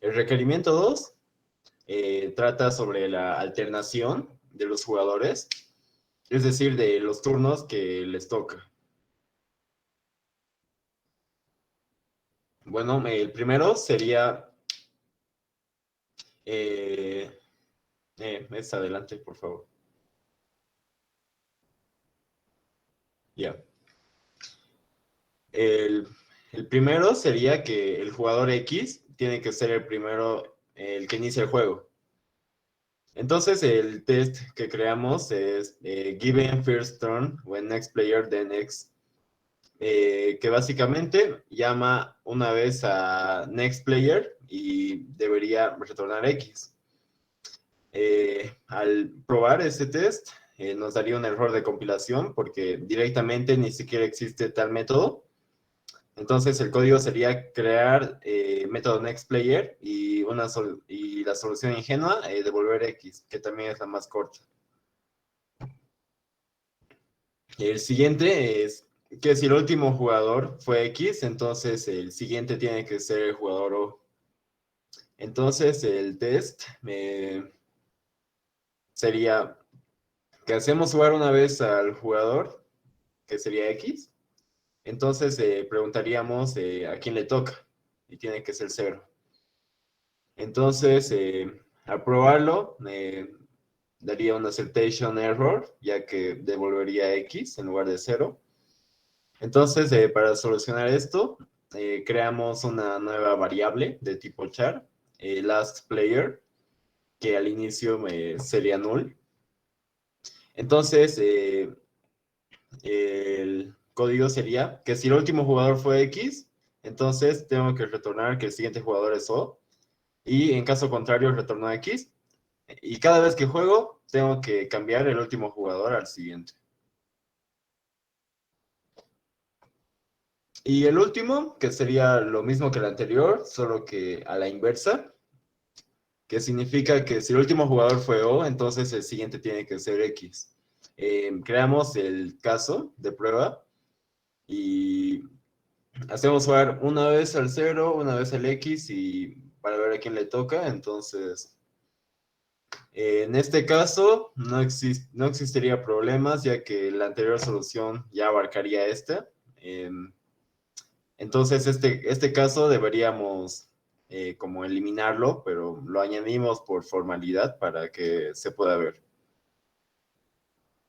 El requerimiento 2 trata sobre la alternación de los jugadores, es decir, de los turnos que les toca. Bueno, el primero sería... es adelante, por favor. Ya. El, el primero sería que el jugador X tiene que ser el primero, el que inicia el juego. Entonces, el test que creamos es given first turn when next player then X, que básicamente llama una vez a next player y debería retornar X. Al probar este test, nos daría un error de compilación porque directamente ni siquiera existe tal método. Entonces el código sería crear método nextPlayer y, y la solución ingenua, devolver X, que también es la más corta. El siguiente es que si el último jugador fue X, entonces el siguiente tiene que ser el jugador O. Entonces el test sería que hacemos jugar una vez al jugador, que sería X. Entonces preguntaríamos a quién le toca y tiene que ser 0. Entonces, al probarlo, daría una acceptation error, ya que devolvería X en lugar de 0. Entonces, para solucionar esto, creamos una nueva variable de tipo char, last player, que al inicio sería null. Entonces, el código sería que si el último jugador fue X, entonces tengo que retornar que el siguiente jugador es O, y en caso contrario retorno X, y cada vez que juego tengo que cambiar el último jugador al siguiente. Y el último, que sería lo mismo que el anterior, solo que a la inversa, que significa que si el último jugador fue O, entonces el siguiente tiene que ser X. Creamos el caso de prueba y hacemos jugar una vez al 0, una vez al X y para ver a quién le toca. Entonces, en este caso no existiría problemas ya que la anterior solución ya abarcaría esta. Entonces, este caso deberíamos como eliminarlo, pero lo añadimos por formalidad para que se pueda ver.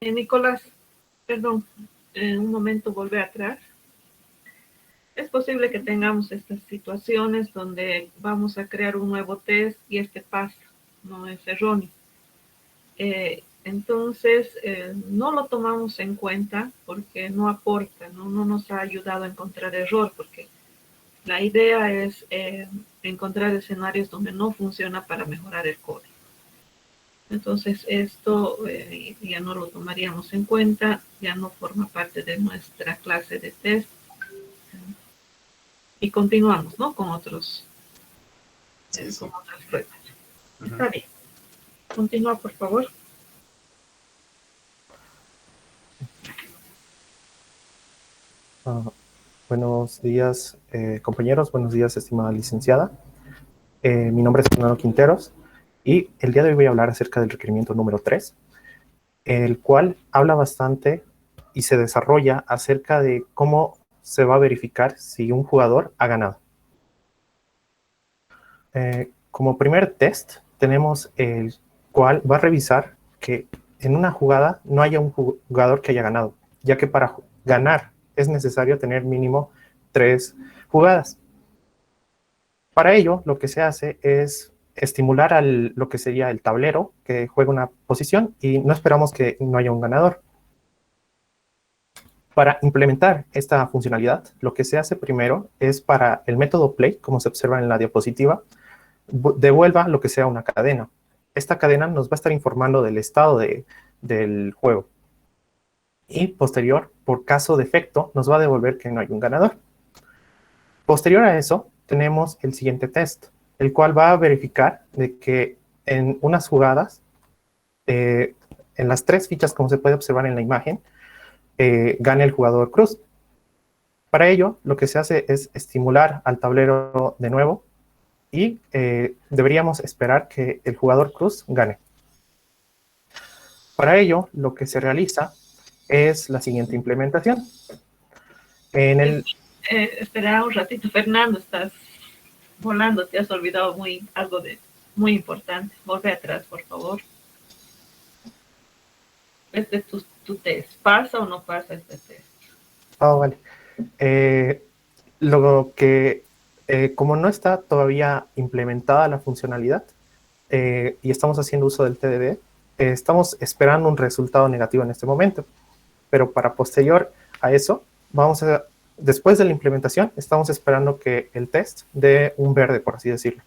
Nicolás, perdón, en un momento volver atrás. Es posible que tengamos estas situaciones donde vamos a crear un nuevo test y este pasa, no es erróneo. Entonces, no lo tomamos en cuenta porque no aporta, no nos ha ayudado a encontrar error, porque la idea es encontrar escenarios donde no funciona para mejorar el código. Entonces, esto ya no lo tomaríamos en cuenta, ya no forma parte de nuestra clase de test. Y continuamos, ¿no? Con otros, Sí, sí. con otras pruebas. Está bien. Continúa, por favor. Buenos días, compañeros. Buenos días, estimada licenciada. Mi nombre es Fernando Quinteros y el día de hoy voy a hablar acerca del requerimiento número 3, el cual habla bastante y se desarrolla acerca de cómo se va a verificar si un jugador ha ganado. Como primer test, tenemos el cual va a revisar que en una jugada no haya un jugador que haya ganado, ya que para ganar es necesario tener mínimo 3 jugadas. Para ello, lo que se hace es estimular lo que sería el tablero que juega una posición y no esperamos que no haya un ganador. Para implementar esta funcionalidad, lo que se hace primero es para el método play, como se observa en la diapositiva, devuelva lo que sea una cadena. Esta cadena nos va a estar informando del estado del juego. Y posterior, por caso de efecto, nos va a devolver que no hay un ganador. Posterior a eso, tenemos el siguiente test, el cual va a verificar de que en unas jugadas, en las 3 fichas, como se puede observar en la imagen, gane el jugador cruz. Para ello, lo que se hace es estimular al tablero de nuevo y deberíamos esperar que el jugador cruz gane. Para ello, lo que se realiza es la siguiente implementación. Espera un ratito, Fernando, estás volando, te has olvidado algo muy importante. Volve atrás, por favor. Este es tu test. ¿Pasa o no pasa este test? Oh, vale. Lo que, como no está todavía implementada la funcionalidad y estamos haciendo uso del TDD, estamos esperando un resultado negativo en este momento. Pero para posterior a eso, después de la implementación, estamos esperando que el test dé un verde, por así decirlo.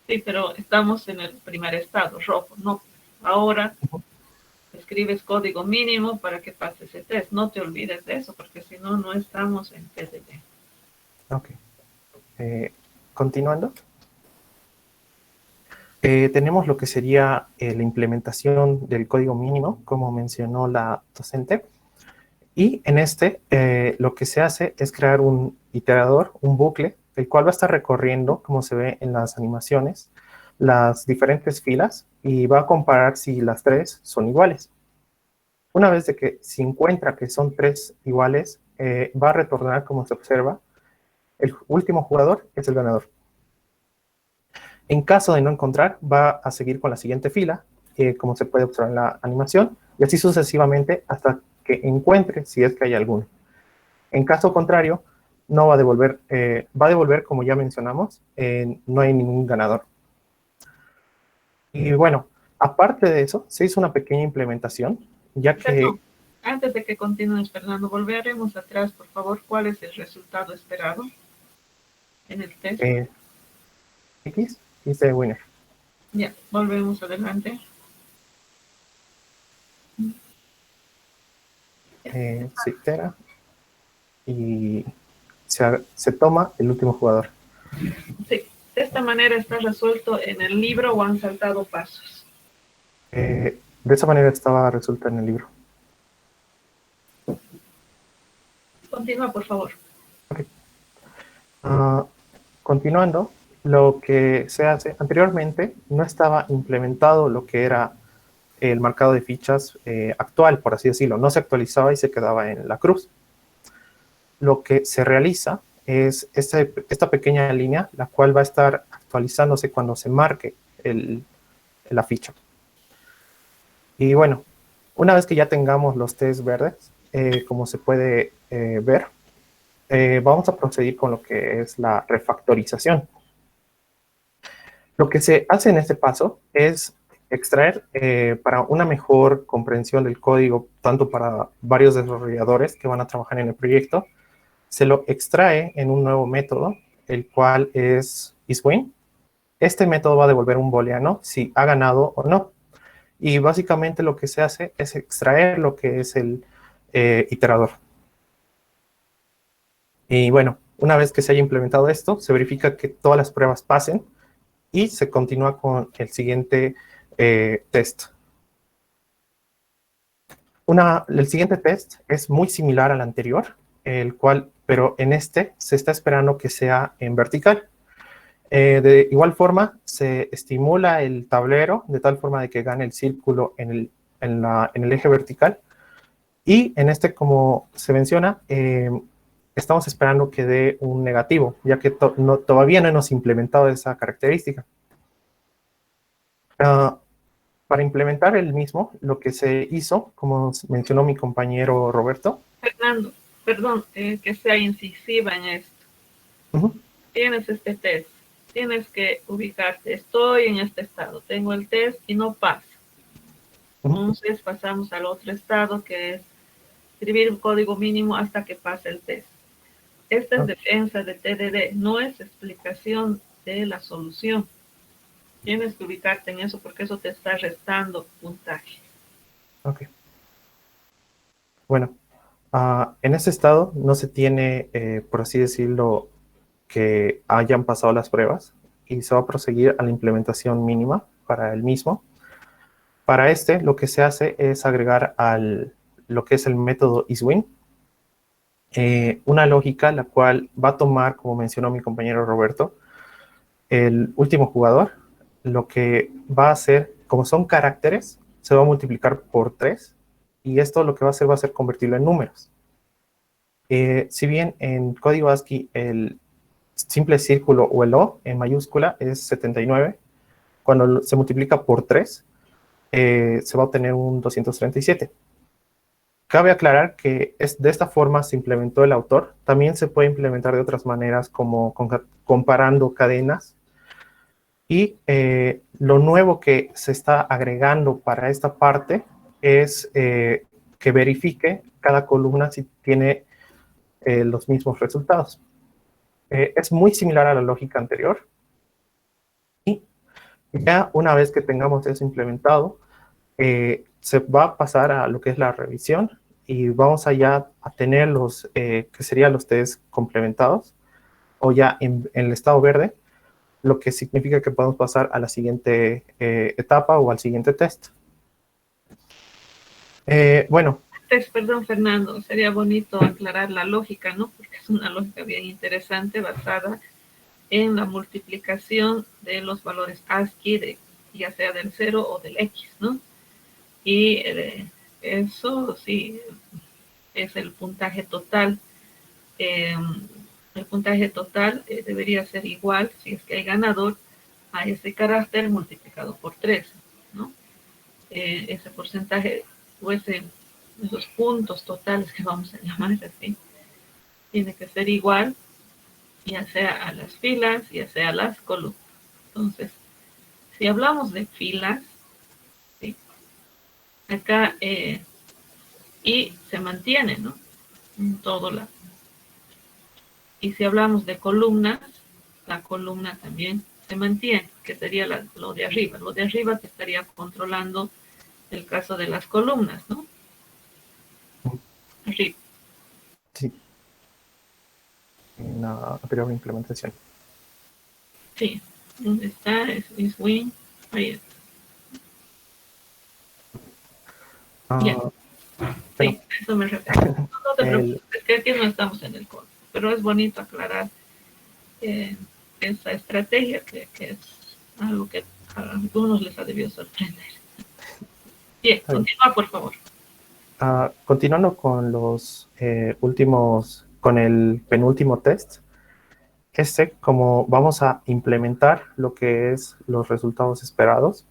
Sí, pero estamos en el primer estado, rojo, ¿no? Ahora escribes código mínimo para que pase ese test. No te olvides de eso, porque si no, no estamos en TDD. Ok. Continuando. Tenemos lo que sería la implementación del código mínimo, como mencionó la docente. Y en lo que se hace es crear un iterador, un bucle, el cual va a estar recorriendo, como se ve en las animaciones, las diferentes filas y va a comparar si las tres son iguales. Una vez de que se encuentra que son tres iguales, va a retornar, como se observa, el último jugador es el ganador. En caso de no encontrar, va a seguir con la siguiente fila, como se puede observar en la animación, y así sucesivamente hasta que encuentre si es que hay alguno. En caso contrario, no va a devolver, como ya mencionamos, no hay ningún ganador. Y bueno, aparte de eso, se hizo una pequeña implementación, ya que... Perdón, antes de que continúes, Fernando, volveremos atrás, por favor. ¿Cuál es el resultado esperado en el test? X is the winner. Ya, volvemos adelante. Se itera y se toma el último jugador. Sí, de esta manera está resuelto en el libro o han saltado pasos. De esa manera estaba resuelta en el libro. Continúa, por favor. Okay. Continuando, lo que se hace anteriormente no estaba implementado lo que era el marcado de fichas actual, por así decirlo. No se actualizaba y se quedaba en la cruz. Lo que se realiza es esta pequeña línea, la cual va a estar actualizándose cuando se marque la ficha. Y bueno, una vez que ya tengamos los test verdes, como se puede ver, vamos a proceder con lo que es la refactorización. Lo que se hace en este paso es extraer para una mejor comprensión del código, tanto para varios desarrolladores que van a trabajar en el proyecto, se lo extrae en un nuevo método, el cual es isWin. Este método va a devolver un booleano si ha ganado o no. Y básicamente lo que se hace es extraer lo que es el iterador. Y bueno, una vez que se haya implementado esto, se verifica que todas las pruebas pasen y se continúa con el siguiente test. El siguiente test es muy similar al anterior, pero en este se está esperando que sea en vertical. De igual forma, se estimula el tablero de tal forma de que gane el círculo en el eje vertical. Y en como se menciona, estamos esperando que dé un negativo, ya que todavía no hemos implementado esa característica. Para implementar el mismo, lo que se hizo, como mencionó mi compañero Roberto. Fernando, perdón, que sea incisiva en esto. Tienes este test, tienes que ubicarte. Estoy en este estado, tengo el test y no pasa. Entonces pasamos al otro estado, que es escribir un código mínimo hasta que pase el test. Esta es defensa de TDD, no es explicación de la solución. Tienes que ubicarte en eso porque eso te está restando puntaje. Ok. Bueno, en ese estado no se tiene, por así decirlo, que hayan pasado las pruebas y se va a proseguir a la implementación mínima para el mismo. Para lo que se hace es agregar lo que es el método isWin, una lógica la cual va a tomar, como mencionó mi compañero Roberto, el último jugador lo que va a hacer, como son caracteres, se va a multiplicar por 3 y esto lo que va a hacer convertirlo en números. Si bien en código ASCII el simple círculo o el O en mayúscula es 79, cuando se multiplica por 3, se va a obtener un 237. Cabe aclarar que de esta forma se implementó el autor. También se puede implementar de otras maneras, como comparando cadenas. Y lo nuevo que se está agregando para esta parte es que verifique cada columna si tiene los mismos resultados. Es muy similar a la lógica anterior. Y ya una vez que tengamos eso implementado, se va a pasar a lo que es la revisión y vamos allá a tener los que serían los test complementados o ya en el estado verde, lo que significa que podemos pasar a la siguiente etapa o al siguiente test. Bueno. Perdón, Fernando, sería bonito aclarar la lógica, ¿no? Porque es una lógica bien interesante basada en la multiplicación de los valores ASCII, ya sea del 0 o del X, ¿no? Y eso sí es el puntaje total. El puntaje total debería ser igual, si es que hay ganador, a ese carácter multiplicado por 3, ¿no? Ese porcentaje o esos puntos totales que vamos a llamar así, tiene que ser igual, ya sea a las filas, ya sea a las columnas. Entonces, si hablamos de filas, ¿sí? Acá y se mantiene, ¿no? En todo lado. Y si hablamos de columnas, la columna también se mantiene, que sería lo de arriba. Lo de arriba te estaría controlando el caso de las columnas, ¿no? Arriba. Sí. En la anterior implementación. Sí. ¿Dónde está? Es win. Ahí está. Bien. Sí, eso me refiero. No te preocupes, es que aquí no estamos en el código, pero es bonito aclarar esa estrategia que es algo que a algunos les ha debido sorprender. Bien, continúa, por favor. Continuando con los con el penúltimo test, como vamos a implementar lo que es los resultados esperados,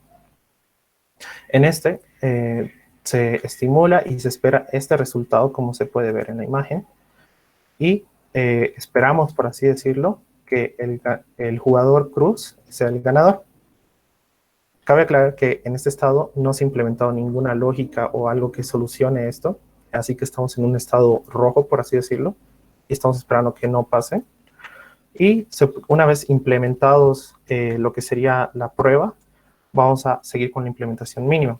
en se estimula y se espera este resultado, como se puede ver en la imagen, y esperamos, por así decirlo, que el jugador cruz sea el ganador. Cabe aclarar que en este estado no se ha implementado ninguna lógica o algo que solucione esto, así que estamos en un estado rojo, por así decirlo, y estamos esperando que no pase. Y una vez implementados lo que sería la prueba, vamos a seguir con la implementación mínima.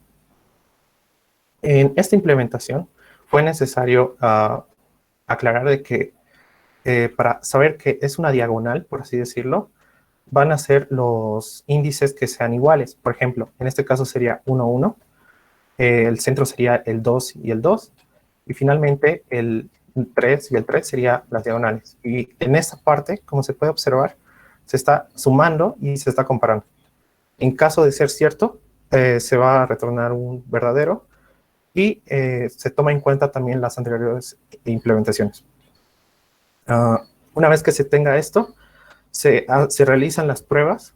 En esta implementación fue necesario aclarar de que para saber que es una diagonal, por así decirlo, van a ser los índices que sean iguales. Por ejemplo, en este caso sería 1, 1. El centro sería el 2 y el 2. Y finalmente el 3 y el 3 serían las diagonales. Y en esta parte, como se puede observar, se está sumando y se está comparando. En caso de ser cierto, se va a retornar un verdadero y se toma en cuenta también las anteriores implementaciones. Una vez que se tenga esto, se realizan las pruebas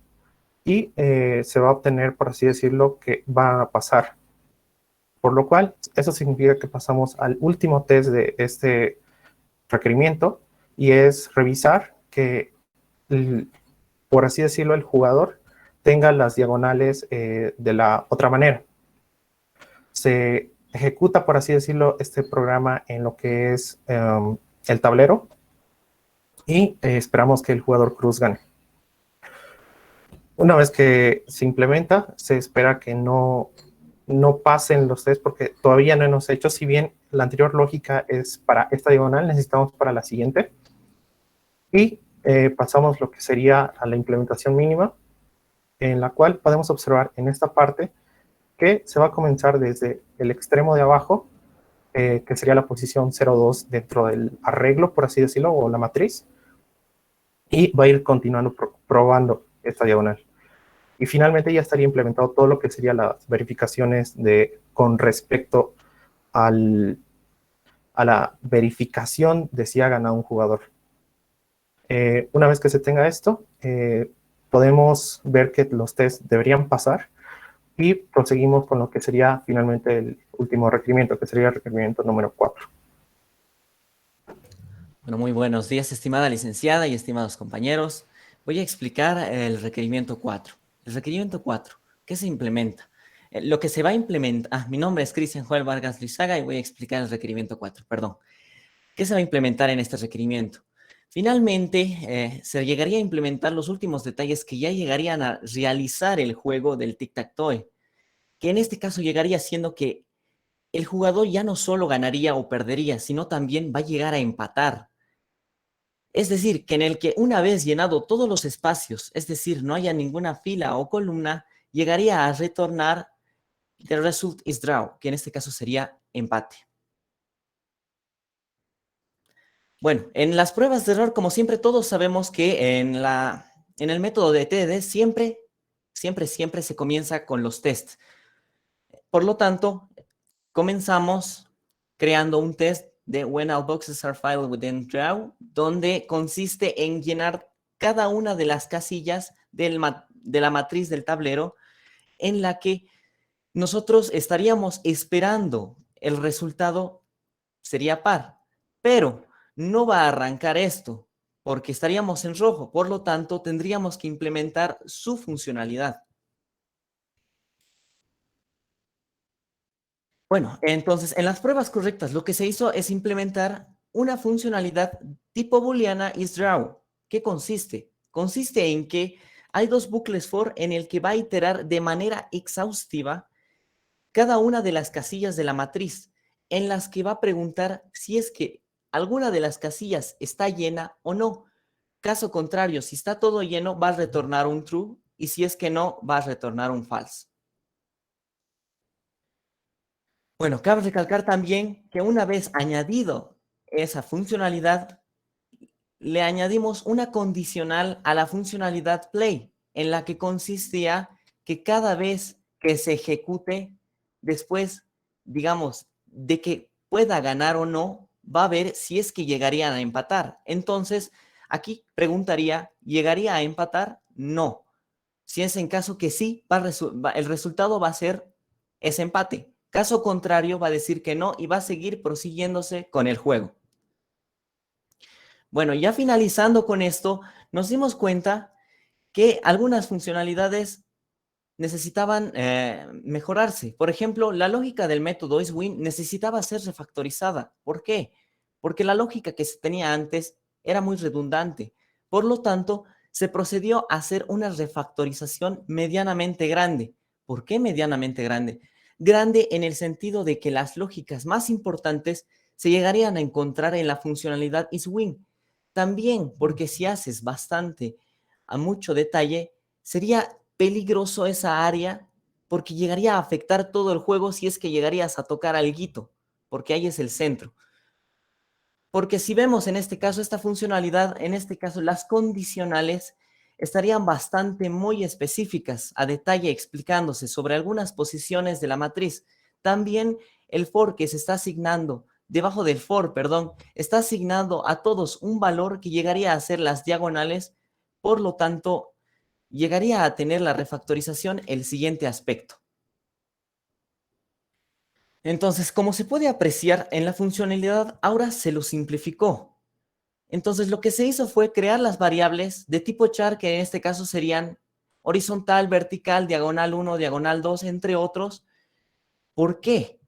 y se va a obtener, por así decirlo, que va a pasar. Por lo cual, eso significa que pasamos al último test de este requerimiento y es revisar que, por así decirlo, el jugador tenga las diagonales de la otra manera. Se ejecuta, por así decirlo, este programa en lo que es el tablero y esperamos que el jugador cruz gane. Una vez que se implementa, se espera que no pasen los test porque todavía no hemos hecho, si bien la anterior lógica es para esta diagonal, necesitamos para la siguiente. Y pasamos lo que sería a la implementación mínima, en la cual podemos observar en esta parte que se va a comenzar desde el extremo de abajo, que sería la posición 0,2 dentro del arreglo, por así decirlo, o la matriz, y va a ir continuando probando esta diagonal. Y finalmente ya estaría implementado todo lo que serían las verificaciones con respecto a la verificación de si ha ganado un jugador. Una vez que se tenga esto, podemos ver que los tests deberían pasar y proseguimos con lo que sería finalmente el último requerimiento, que sería el requerimiento número 4. Bueno, muy buenos días, estimada licenciada y estimados compañeros. Voy a explicar el requerimiento 4. El requerimiento 4, ¿qué se implementa? Lo que se va a implementar... mi nombre es Cristian Joel Vargas Lizaga y voy a explicar el requerimiento 4, perdón. ¿Qué se va a implementar en este requerimiento? Finalmente, se llegaría a implementar los últimos detalles que ya llegarían a realizar el juego del tic-tac-toe, que en este caso llegaría siendo que el jugador ya no solo ganaría o perdería, sino también va a llegar a empatar. Es decir, que en el que una vez llenado todos los espacios, es decir, no haya ninguna fila o columna, llegaría a retornar the result is draw, que en este caso sería empate. Bueno, en las pruebas de error, como siempre, todos sabemos que en el método de TDD siempre se comienza con los tests. Por lo tanto, comenzamos creando un test de when all boxes are filled within draw, donde consiste en llenar cada una de las casillas de la matriz del tablero en la que nosotros estaríamos esperando el resultado sería par, pero no va a arrancar esto porque estaríamos en rojo, por lo tanto tendríamos que implementar su funcionalidad. Bueno, entonces en las pruebas correctas lo que se hizo es implementar una funcionalidad tipo booleana isDraw. ¿Qué consiste? Consiste en que hay dos bucles for en el que va a iterar de manera exhaustiva cada una de las casillas de la matriz, en las que va a preguntar si es que alguna de las casillas está llena o no. Caso contrario, si está todo lleno, va a retornar un true, y si es que no, va a retornar un false. Bueno, cabe recalcar también que una vez añadido esa funcionalidad, le añadimos una condicional a la funcionalidad play, en la que consistía que cada vez que se ejecute, después, digamos, de que pueda ganar o no, va a ver si es que llegarían a empatar. Entonces, aquí preguntaría, ¿llegaría a empatar? No. Si es en caso que sí, el resultado va a ser ese empate. Caso contrario, va a decir que no y va a seguir prosiguiéndose con el juego. Bueno, ya finalizando con esto, nos dimos cuenta que algunas funcionalidades necesitaban mejorarse. Por ejemplo, la lógica del método isWin necesitaba ser refactorizada. ¿Por qué? Porque la lógica que se tenía antes era muy redundante. Por lo tanto, se procedió a hacer una refactorización medianamente grande. ¿Por qué medianamente grande? Grande en el sentido de que las lógicas más importantes se llegarían a encontrar en la funcionalidad isWin. También porque si haces bastante a mucho detalle, sería peligroso esa área porque llegaría a afectar todo el juego si es que llegarías a tocar alguito, porque ahí es el centro. Porque si vemos en este caso esta funcionalidad, en este caso las condicionales estarían bastante muy específicas, a detalle explicándose sobre algunas posiciones de la matriz. También el for que se está asignando, debajo del for, perdón, está asignando a todos un valor que llegaría a ser las diagonales, por lo tanto, llegaría a tener la refactorización el siguiente aspecto. Entonces, como se puede apreciar en la funcionalidad, ahora se lo simplificó. Entonces, lo que se hizo fue crear las variables de tipo char, que en este caso serían horizontal, vertical, diagonal 1, diagonal 2, entre otros. ¿Por qué?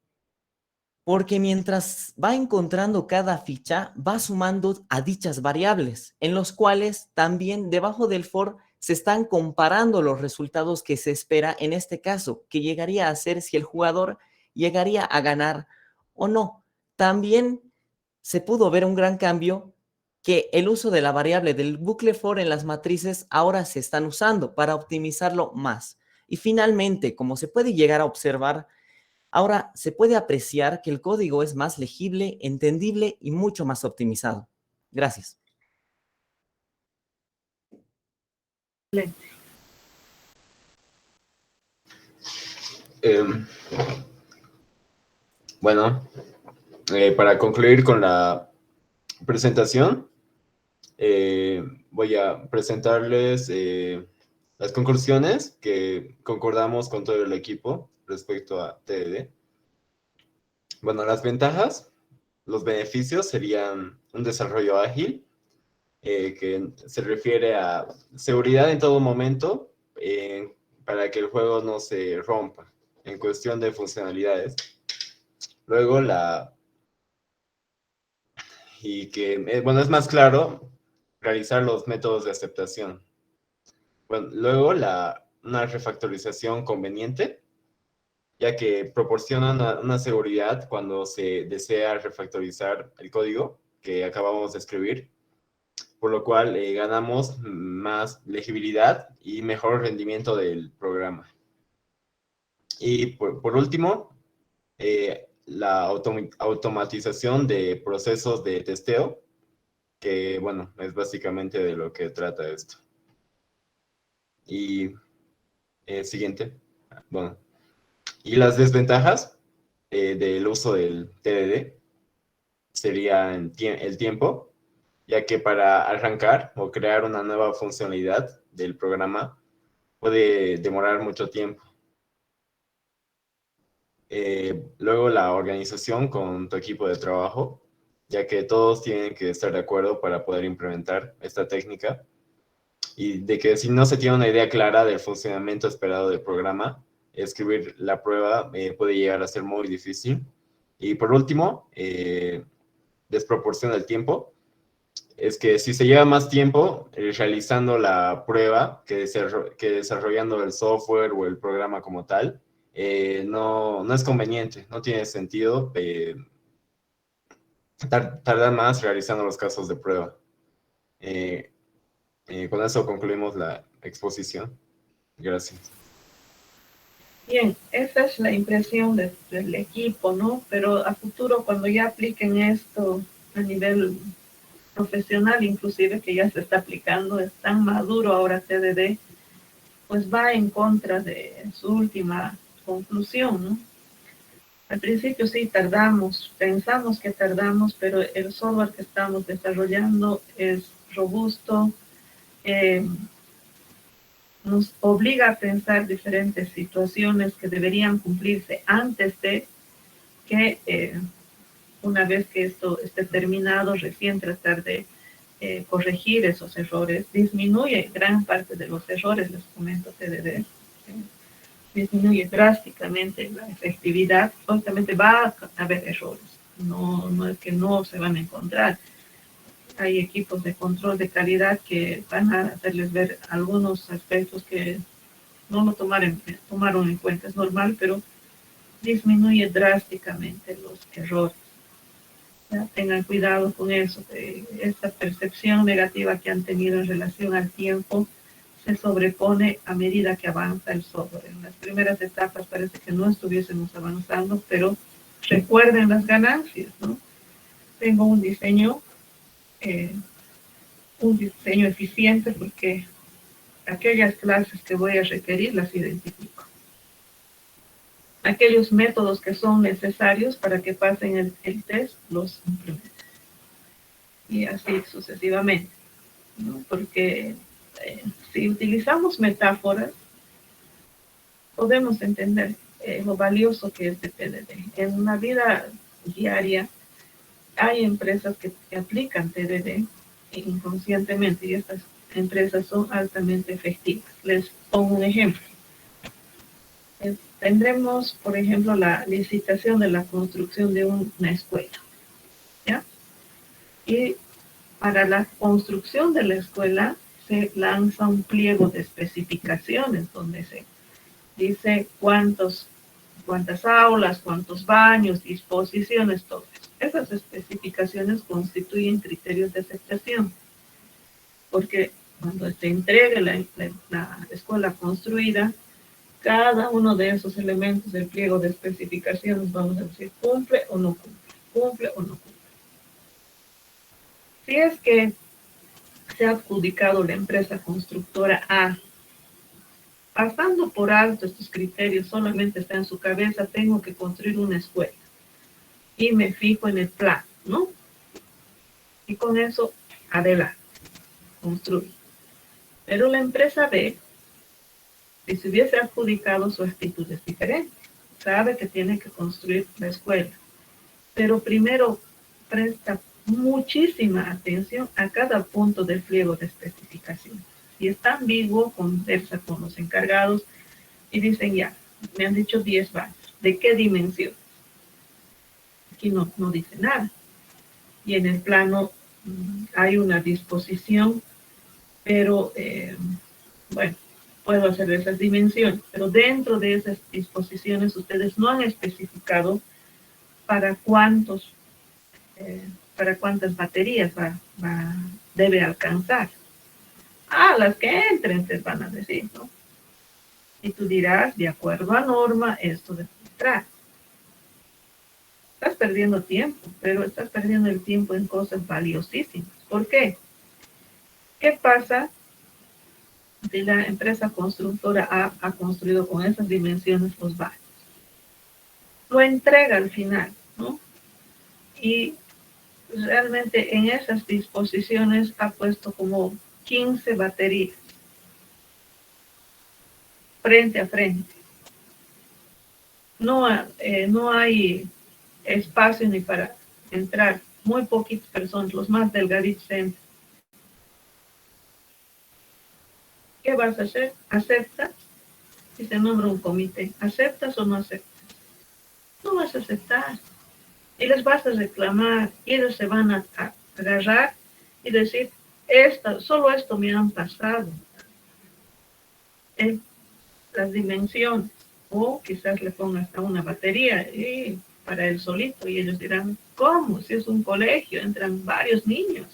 Porque mientras va encontrando cada ficha, va sumando a dichas variables, en los cuales también debajo del for se están comparando los resultados que se espera en este caso, que llegaría a ser si el jugador llegaría a ganar o no. También se pudo ver un gran cambio que el uso de la variable del bucle for en las matrices ahora se están usando para optimizarlo más. Y finalmente, como se puede llegar a observar, ahora se puede apreciar que el código es más legible, entendible y mucho más optimizado. Gracias. Bueno, para concluir con la presentación, voy a presentarles las conclusiones que concordamos con todo el equipo respecto a TDD. Bueno, las ventajas, los beneficios serían un desarrollo ágil, que se refiere a seguridad en todo momento, para que el juego no se rompa en cuestión de funcionalidades. Luego bueno, es más claro realizar los métodos de aceptación. Bueno, luego una refactorización conveniente, ya que proporciona una seguridad cuando se desea refactorizar el código que acabamos de escribir, por lo cual ganamos más legibilidad y mejor rendimiento del programa. Y por último, la automatización de procesos de testeo, que bueno, es básicamente de lo que trata esto. Y siguiente. Bueno, y las desventajas del uso del TDD serían el tiempo, ya que para arrancar o crear una nueva funcionalidad del programa puede demorar mucho tiempo. Luego la organización con tu equipo de trabajo, ya que todos tienen que estar de acuerdo para poder implementar esta técnica, y de que si no se tiene una idea clara del funcionamiento esperado del programa, escribir la prueba puede llegar a ser muy difícil. Y por último, desproporción del tiempo. Es que si se lleva más tiempo realizando la prueba que desarrollando el software o el programa como tal, no es conveniente, no tiene sentido tardar más realizando los casos de prueba. Con eso concluimos la exposición. Gracias. Bien, esa es la impresión del equipo, ¿no? Pero a futuro, cuando ya apliquen esto a nivel profesional, inclusive que ya se está aplicando, es tan maduro ahora TDD, pues va en contra de su última conclusión, ¿no? Al principio sí tardamos, pensamos que tardamos, pero el software que estamos desarrollando es robusto, nos obliga a pensar diferentes situaciones que deberían cumplirse antes de que una vez que esto esté terminado, recién tratar de corregir esos errores. Disminuye gran parte de los errores, les comento TDD, disminuye drásticamente la efectividad. Obviamente va a haber errores, no es que no se van a encontrar. Hay equipos de control de calidad que van a hacerles ver algunos aspectos que no lo tomaron en cuenta, es normal, pero disminuye drásticamente los errores. Ya, tengan cuidado con eso, esta percepción negativa que han tenido en relación al tiempo se sobrepone a medida que avanza el software. En las primeras etapas parece que no estuviésemos avanzando, pero recuerden las ganancias, ¿no? Tengo un diseño eficiente porque aquellas clases que voy a requerir las identifico. Aquellos métodos que son necesarios para que pasen el test los implemento. Y así sucesivamente, ¿no? Porque si utilizamos metáforas, podemos entender lo valioso que es de TDD. En una vida diaria hay empresas que aplican TDD inconscientemente y estas empresas son altamente efectivas. Les pongo un ejemplo. Tendremos, por ejemplo, la licitación de la construcción de una escuela, ¿ya? Y para la construcción de la escuela se lanza un pliego de especificaciones donde se dice cuántas aulas, cuántos baños, disposiciones, todo eso. Esas especificaciones constituyen criterios de aceptación, porque cuando se entregue la escuela construida, cada uno de esos elementos del pliego de especificaciones, vamos a decir, cumple o no cumple o no cumple. Si es que se ha adjudicado la empresa constructora A pasando por alto estos criterios, solamente está en su cabeza, tengo que construir una escuela. Y me fijo en el plan, ¿no? Y con eso, adelante, construye. Pero la empresa B, si se hubiese adjudicado, su actitud es diferente. Sabe que tiene que construir la escuela. Pero primero presta muchísima atención a cada punto del pliego de especificación. Si está ambiguo, conversa con los encargados y dicen, ya, me han dicho 10 baños. ¿De qué dimensión? Aquí no dice nada. Y en el plano hay una disposición, pero bueno, puedo hacer esas dimensiones, pero dentro de esas disposiciones ustedes no han especificado para cuántas baterías debe alcanzar. Las que entren, te van a decir, ¿no? Y tú dirás, de acuerdo a norma, esto debe entrar. Estás perdiendo tiempo, pero estás perdiendo el tiempo en cosas valiosísimas. ¿Por qué? ¿Qué pasa si la empresa constructora ha construido con esas dimensiones los baños? Lo entrega al final, ¿no? Y realmente en esas disposiciones ha puesto como 15 baterías frente a frente. No hay espacio ni para entrar. Muy poquitas personas, los más delgaditos entran. ¿Qué vas a hacer? ¿Aceptas? Y se nombra un comité. ¿Aceptas o no aceptas? No vas a aceptar. Y les vas a reclamar. Y ellos se van a agarrar y decir, solo esto me han pasado. Las dimensiones. O quizás le ponga hasta una batería para él solito. Y ellos dirán, ¿cómo? Si es un colegio, entran varios niños.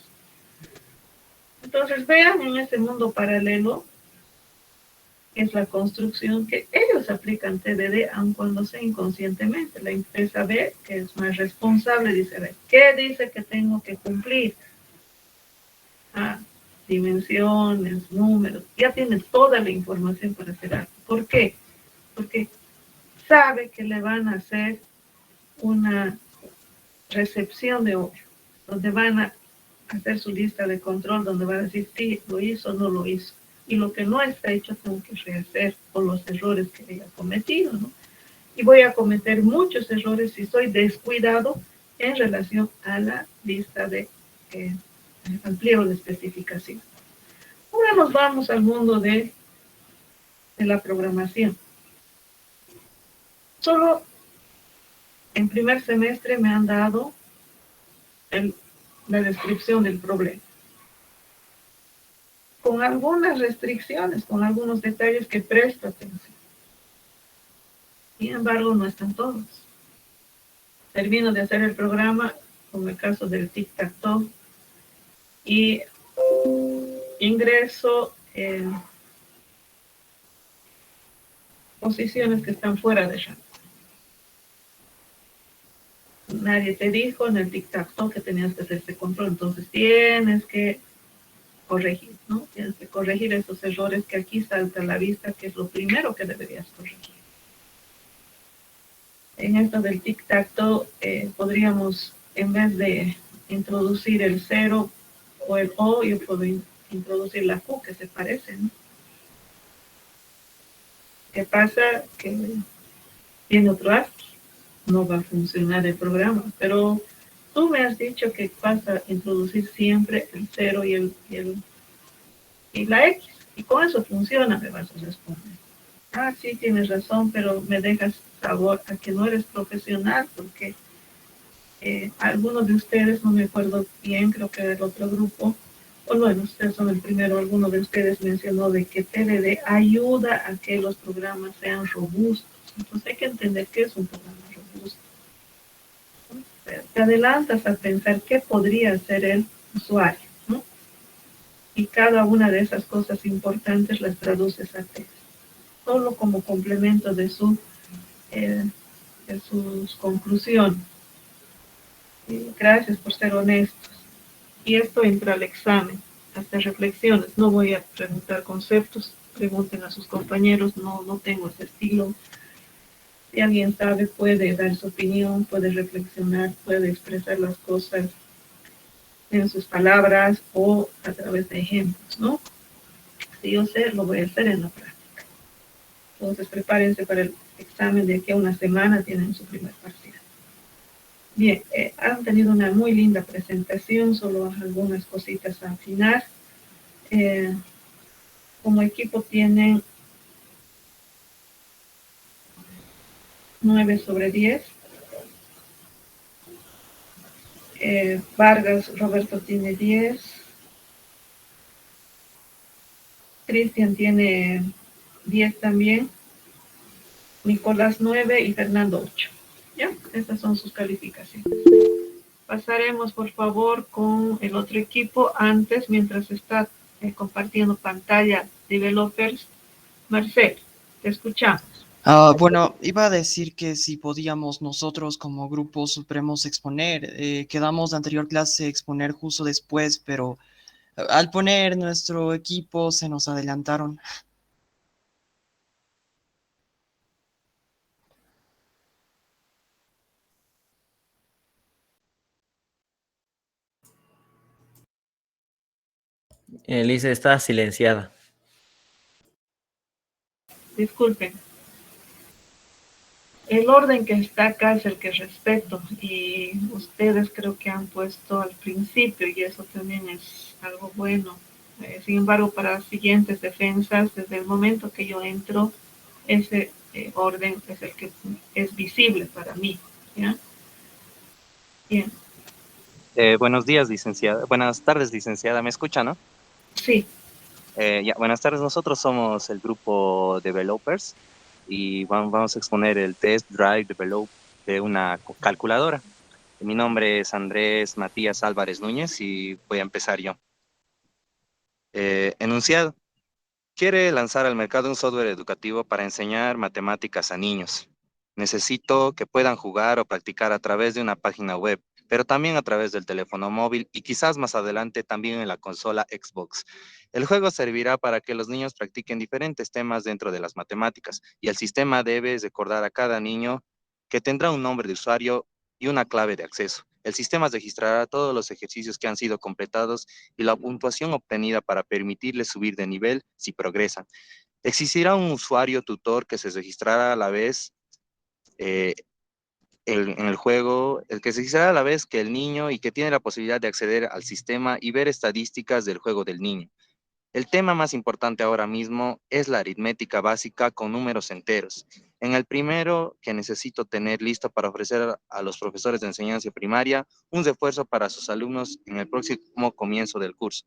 Entonces vean en ese mundo paralelo, es la construcción que ellos aplican TDD, aun cuando sea inconscientemente. La empresa B, que es más responsable, dice, a ver, ¿qué dice que tengo que cumplir? Dimensiones, números, ya tiene toda la información para hacer algo. ¿Por qué? Porque sabe que le van a hacer una recepción de obra, donde van a hacer su lista de control, donde van a decir, sí, lo hizo o no lo hizo. Y lo que no está hecho tengo que rehacer por los errores que haya cometido, ¿no? Y voy a cometer muchos errores si soy descuidado en relación a la lista de pliego de especificación. Ahora nos vamos al mundo de la programación. Solo en primer semestre me han dado la descripción del problema, con algunas restricciones, con algunos detalles que presto atención. Sin embargo, no están todos. Termino de hacer el programa, como el caso del tic-tac-toe, y ingreso posiciones que están fuera de rango. Nadie te dijo en el tic-tac-toe que tenías que hacer este control, entonces tienes que corregir, ¿no? Tienes que corregir esos errores que aquí salta a la vista, que es lo primero que deberías corregir. En esto del tic-tac-toe podríamos, en vez de introducir el 0 o el O, yo puedo introducir la Q, que se parece, ¿no? ¿Qué pasa? Que tiene otro ASCII, no va a funcionar el programa, pero tú me has dicho que vas a introducir siempre el 0 y la X, y con eso funciona, me vas a responder. Sí, tienes razón, pero me dejas sabor a que no eres profesional, porque algunos de ustedes, no me acuerdo bien, creo que del otro grupo, o bueno, ustedes son el primero, alguno de ustedes mencionó de que TDD ayuda a que los programas sean robustos. Entonces hay que entender qué es un programa robusto. Te adelantas a pensar qué podría hacer el usuario, ¿no? Y cada una de esas cosas importantes las traduces a texto, solo como complemento de sus conclusiones. Gracias por ser honestos. Y esto entra al examen, hacer reflexiones. No voy a preguntar conceptos, pregunten a sus compañeros, no tengo ese estilo. Si alguien sabe, puede dar su opinión, puede reflexionar, puede expresar las cosas en sus palabras o a través de ejemplos, ¿no? Si yo sé, lo voy a hacer en la práctica. Entonces, prepárense para el examen de aquí a una semana, tienen su primer parcial. Bien, han tenido una muy linda presentación, solo algunas cositas a afinar. Como equipo tienen 9/10. Vargas Roberto tiene 10. Cristian tiene 10 también. Nicolás 9 y Fernando 8. ¿Ya? Estas son sus calificaciones. Pasaremos, por favor, con el otro equipo antes, mientras está compartiendo pantalla Developers. Marcel, te escuchamos. Bueno, iba a decir que si podíamos nosotros como grupo supremos exponer, quedamos de anterior clase exponer justo después, pero al poner nuestro equipo se nos adelantaron. Elise está silenciada. Disculpen. El orden que está acá es el que respeto y ustedes creo que han puesto al principio y eso también es algo bueno. Sin embargo, para las siguientes defensas, desde el momento que yo entro, ese orden es el que es visible para mí. ¿Ya? Bien. Buenos días, licenciada. Buenas tardes, licenciada. ¿Me escucha, no? Sí. Buenas tardes. Nosotros somos el grupo Developers y vamos a exponer el Test Drive Develop de una calculadora. Mi nombre es Andrés Matías Álvarez Núñez y voy a empezar yo. Enunciado. Quiere lanzar al mercado un software educativo para enseñar matemáticas a niños. Necesito que puedan jugar o practicar a través de una página web, pero también a través del teléfono móvil y quizás más adelante también en la consola Xbox. El juego servirá para que los niños practiquen diferentes temas dentro de las matemáticas y el sistema debe recordar a cada niño que tendrá un nombre de usuario y una clave de acceso. El sistema registrará todos los ejercicios que han sido completados y la puntuación obtenida para permitirles subir de nivel si progresan. Existirá un usuario tutor que se registrará a la vez eh, en el juego, el que se registrará a la vez que el niño y que tiene la posibilidad de acceder al sistema y ver estadísticas del juego del niño. El tema más importante ahora mismo es la aritmética básica con números enteros. En el primero, que necesito tener listo para ofrecer a los profesores de enseñanza primaria un refuerzo para sus alumnos en el próximo comienzo del curso.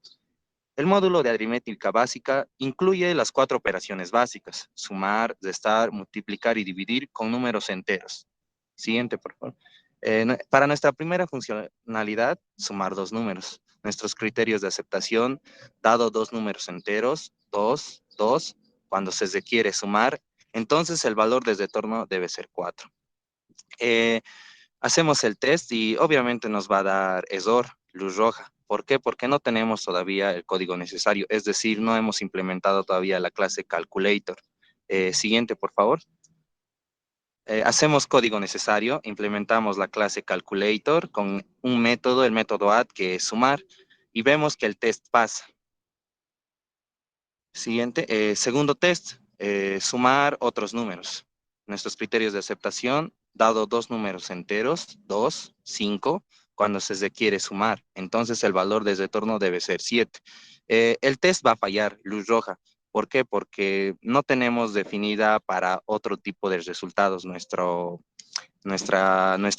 El módulo de aritmética básica incluye las 4 operaciones básicas: sumar, restar, multiplicar y dividir con números enteros. Siguiente, por favor. Para nuestra primera funcionalidad, sumar 2 números. Nuestros criterios de aceptación, dado 2 números enteros, 2, 2, cuando se requiere sumar, entonces el valor de retorno debe ser 4. Hacemos el test y obviamente nos va a dar error, luz roja. ¿Por qué? Porque no tenemos todavía el código necesario, es decir, no hemos implementado todavía la clase Calculator. Siguiente, por favor. Hacemos código necesario, implementamos la clase Calculator con un método, el método add, que es sumar, y vemos que el test pasa. Siguiente, segundo test, sumar otros números. Nuestros criterios de aceptación, dado 2 números enteros, 2, 5, cuando se requiere sumar, entonces el valor de retorno debe ser 7. El test va a fallar, luz roja. ¿Por qué? Porque no tenemos definida para otro tipo de resultados nuestro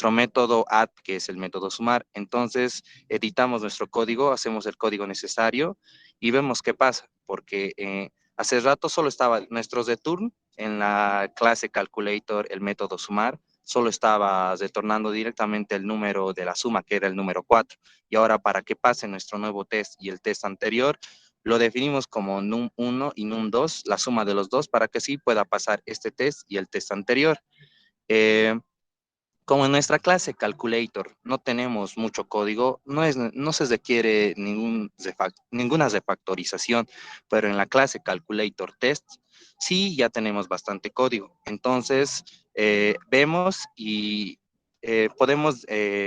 método add, que es el método sumar. Entonces, editamos nuestro código, hacemos el código necesario y vemos qué pasa, porque hace rato solo estaba nuestros return en la clase calculator, el método sumar, solo estaba retornando directamente el número de la suma, que era el número 4. Y ahora, para que pase nuestro nuevo test y el test anterior, lo definimos como num1 y num2, la suma de los dos, para que sí pueda pasar este test y el test anterior. Como en nuestra clase Calculator no tenemos mucho código, no se requiere ninguna refactorización, pero en la clase Calculator Test sí ya tenemos bastante código. Entonces, vemos y podemos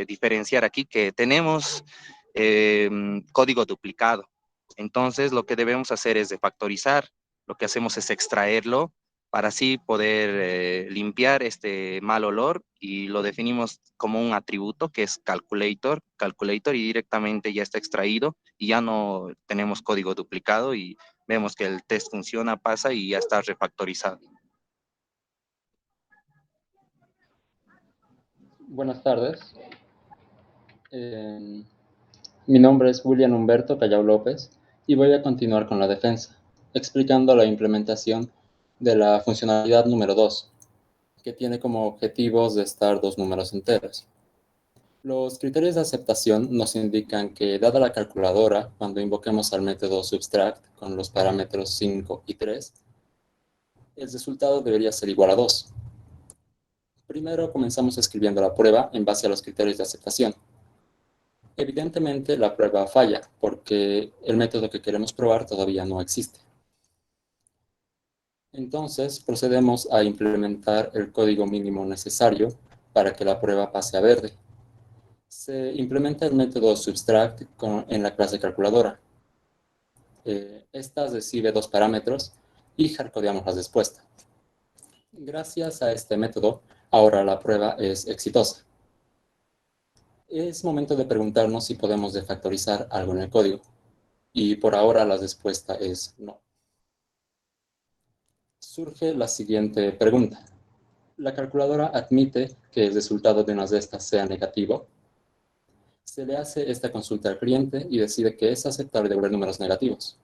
diferenciar aquí que tenemos código duplicado. Entonces, lo que debemos hacer es refactorizar, lo que hacemos es extraerlo para así poder limpiar este mal olor y lo definimos como un atributo que es calculator y directamente ya está extraído y ya no tenemos código duplicado y vemos que el test funciona, pasa y ya está refactorizado. Buenas tardes. Mi nombre es William Humberto Callao López y voy a continuar con la defensa, explicando la implementación de la funcionalidad número 2, que tiene como objetivos de estar dos números enteros. Los criterios de aceptación nos indican que, dada la calculadora, cuando invoquemos al método subtract con los parámetros 5 y 3, el resultado debería ser igual a 2. Primero comenzamos escribiendo la prueba en base a los criterios de aceptación. Evidentemente la prueba falla porque el método que queremos probar todavía no existe. Entonces procedemos a implementar el código mínimo necesario para que la prueba pase a verde. Se implementa el método subtract en la clase calculadora. Esta recibe dos parámetros y hardcodeamos la respuesta. Gracias a este método, ahora la prueba es exitosa. Es momento de preguntarnos si podemos refactorizar algo en el código. Y por ahora la respuesta es no. Surge la siguiente pregunta. ¿La calculadora admite que el resultado de una de estas sea negativo? Se le hace esta consulta al cliente y decide que es aceptable devolver números negativos.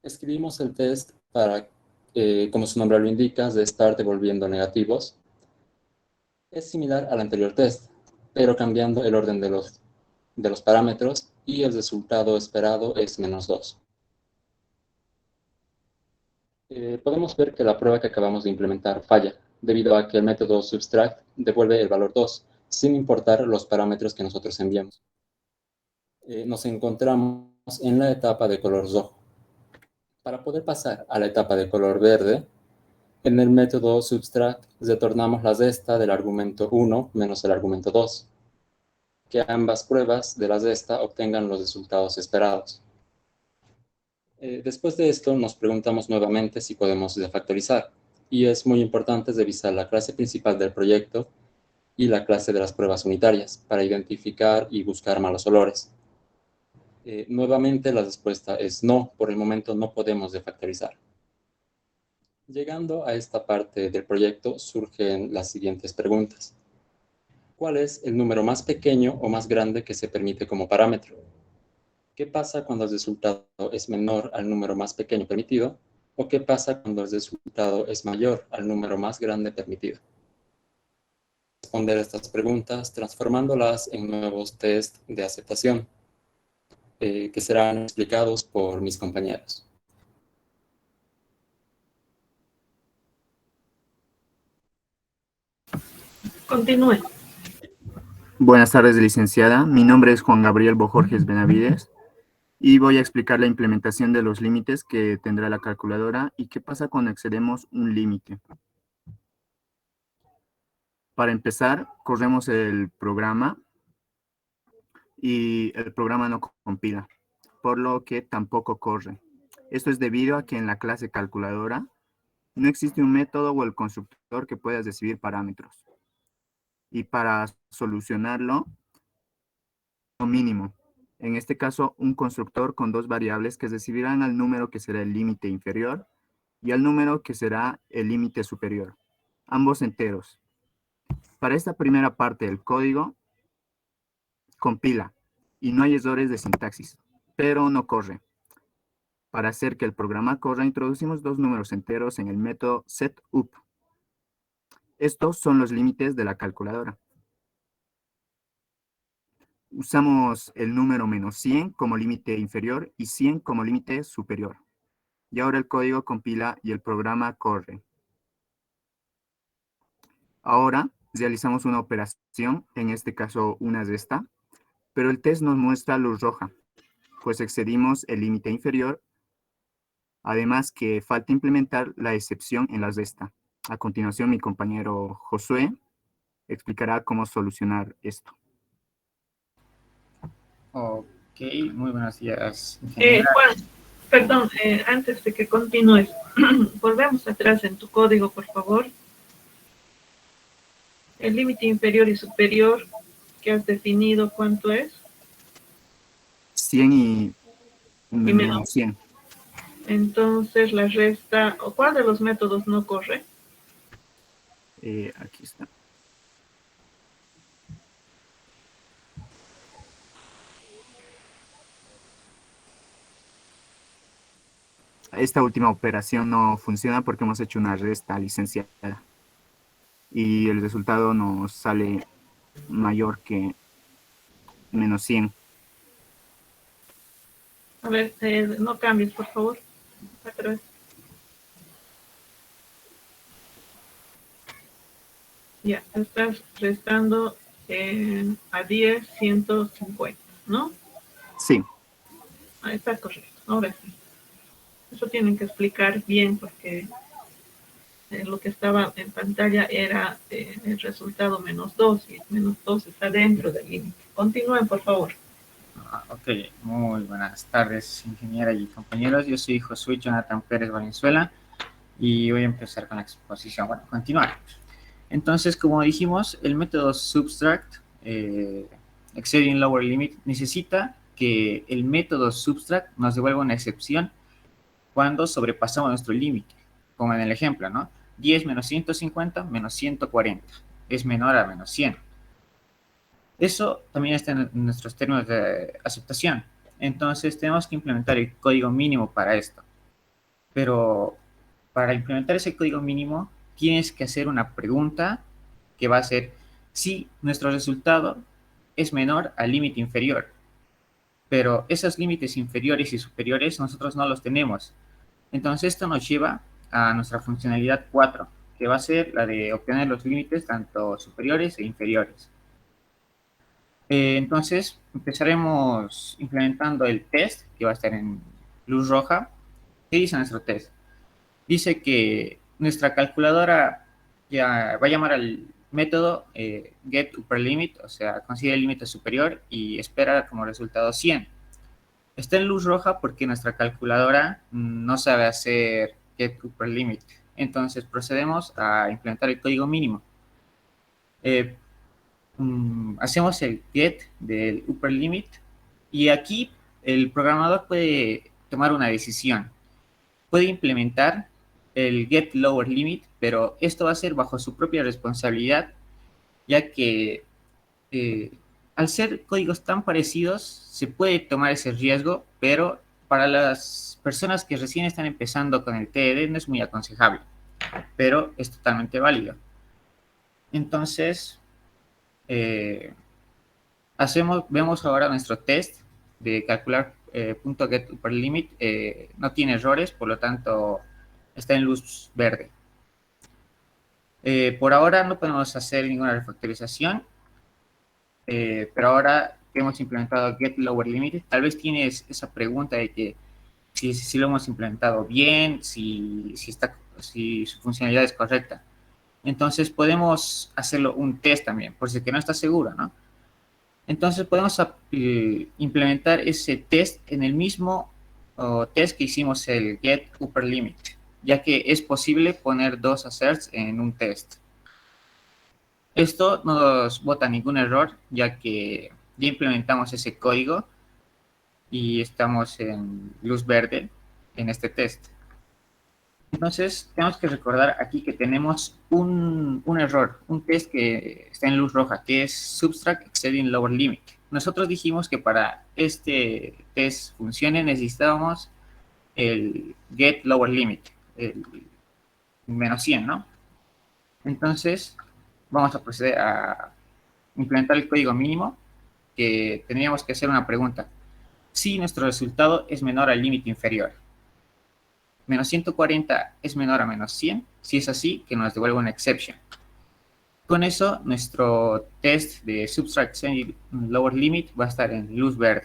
Escribimos el test para, como su nombre lo indica, de estar devolviendo negativos. Es similar al anterior test, pero cambiando el orden de los parámetros y el resultado esperado es -2. Podemos ver que la prueba que acabamos de implementar falla, debido a que el método subtract devuelve el valor 2, sin importar los parámetros que nosotros enviamos. Nos encontramos en la etapa de color rojo. Para poder pasar a la etapa de color verde, en el método subtract retornamos la resta del argumento 1 menos el argumento 2, que ambas pruebas de la resta obtengan los resultados esperados. Después de esto, nos preguntamos nuevamente si podemos refactorizar, y es muy importante revisar la clase principal del proyecto y la clase de las pruebas unitarias para identificar y buscar malos olores. Nuevamente la respuesta es no, por el momento no podemos refactorizar. Llegando a esta parte del proyecto surgen las siguientes preguntas. ¿Cuál es el número más pequeño o más grande que se permite como parámetro? ¿Qué pasa cuando el resultado es menor al número más pequeño permitido? ¿O qué pasa cuando el resultado es mayor al número más grande permitido? Responder estas preguntas transformándolas en nuevos test de aceptación que serán explicados por mis compañeros. Continúe. Buenas tardes, licenciada. Mi nombre es Juan Gabriel Bojorges Benavides y voy a explicar la implementación de los límites que tendrá la calculadora y qué pasa cuando excedemos un límite. Para empezar, corremos el programa y el programa no compila, por lo que tampoco corre. Esto es debido a que en la clase calculadora no existe un método o el constructor que pueda recibir parámetros. Y para solucionarlo, lo mínimo. En este caso, un constructor con dos variables que recibirán al número que será el límite inferior y al número que será el límite superior, ambos enteros. Para esta primera parte del código, compila y no hay errores de sintaxis, pero no corre. Para hacer que el programa corra, introducimos dos números enteros en el método setup. Estos son los límites de la calculadora. Usamos el número -100 como límite inferior y 100 como límite superior. Y ahora el código compila y el programa corre. Ahora realizamos una operación, en este caso una resta, pero el test nos muestra luz roja, pues excedimos el límite inferior, además que falta implementar la excepción en la resta. A continuación, mi compañero Josué explicará cómo solucionar esto. Ok, muy buenos días, ingeniera. Juan, perdón, antes de que continúes, volvemos atrás en tu código, por favor. El límite inferior y superior que has definido, ¿cuánto es? 100 y menos. menos 100. Entonces la resta, ¿o cuál de los métodos no corre? Aquí está. Esta última operación no funciona porque hemos hecho una resta licenciada y el resultado nos sale mayor que menos 100. A ver, no cambies, por favor. Atrás. Ya, estás restando a 10, 150, ¿no? Sí. Ahí está correcto. Ahora sí. Eso tienen que explicar bien porque lo que estaba en pantalla era el resultado menos 2 y menos 2 está dentro del límite. Continúen, por favor. Ok, muy buenas tardes, ingeniera y compañeros. Yo soy Josué Jonathan Pérez Valenzuela y voy a empezar con la exposición. Bueno, continuar. Entonces, como dijimos, el método subtract, exceeding lower limit, necesita que el método subtract nos devuelva una excepción cuando sobrepasamos nuestro límite, como en el ejemplo, ¿no? 10 menos 150 menos 140 es menor a menos 100. Eso también está en nuestros términos de aceptación. Entonces, tenemos que implementar el código mínimo para esto. Pero para implementar ese código mínimo, tienes que hacer una pregunta que va a ser si nuestro resultado es menor al límite inferior. Pero esos límites inferiores y superiores nosotros no los tenemos. Entonces, esto nos lleva a nuestra funcionalidad 4, que va a ser la de obtener los límites tanto superiores e inferiores. Entonces, empezaremos implementando el test, que va a estar en luz roja. ¿Qué dice nuestro test? Dice que nuestra calculadora ya va a llamar al método getUpperLimit, o sea, consigue el límite superior y espera como resultado 100. Está en luz roja porque nuestra calculadora no sabe hacer getUpperLimit. Entonces procedemos a implementar el código mínimo. Hacemos el get del upper limit y aquí el programador puede tomar una decisión. Puede implementar el get lower limit, pero esto va a ser bajo su propia responsabilidad, ya que al ser códigos tan parecidos se puede tomar ese riesgo, pero para las personas que recién están empezando con el TED no es muy aconsejable, pero es totalmente válido. Entonces, vemos ahora nuestro test de calcular .getUpperLimit, no tiene errores, por lo tanto está en luz verde. Por ahora no podemos hacer ninguna refactorización, pero ahora que hemos implementado getLowerLimit, tal vez tienes esa pregunta de que si lo hemos implementado bien, si su funcionalidad es correcta. Entonces podemos hacerlo un test también, por si es que no está seguro, ¿no? Entonces podemos implementar ese test en el mismo test que hicimos el getUpperLimit, ya que es posible poner dos asserts en un test. Esto no nos bota ningún error, ya que ya implementamos ese código y estamos en luz verde en este test. Entonces, tenemos que recordar aquí que tenemos un error, un test que está en luz roja, que es subtract exceeding lower limit. Nosotros dijimos que para este test funcione necesitábamos el get lower limit, el menos 100, ¿no? Entonces, vamos a proceder a implementar el código mínimo, que tendríamos que hacer una pregunta. Si nuestro resultado es menor al límite inferior. Menos 140 es menor a menos 100. Si es así, que nos devuelva una exception. Con eso, nuestro test de Subtract Extended Lower Limit va a estar en luz verde.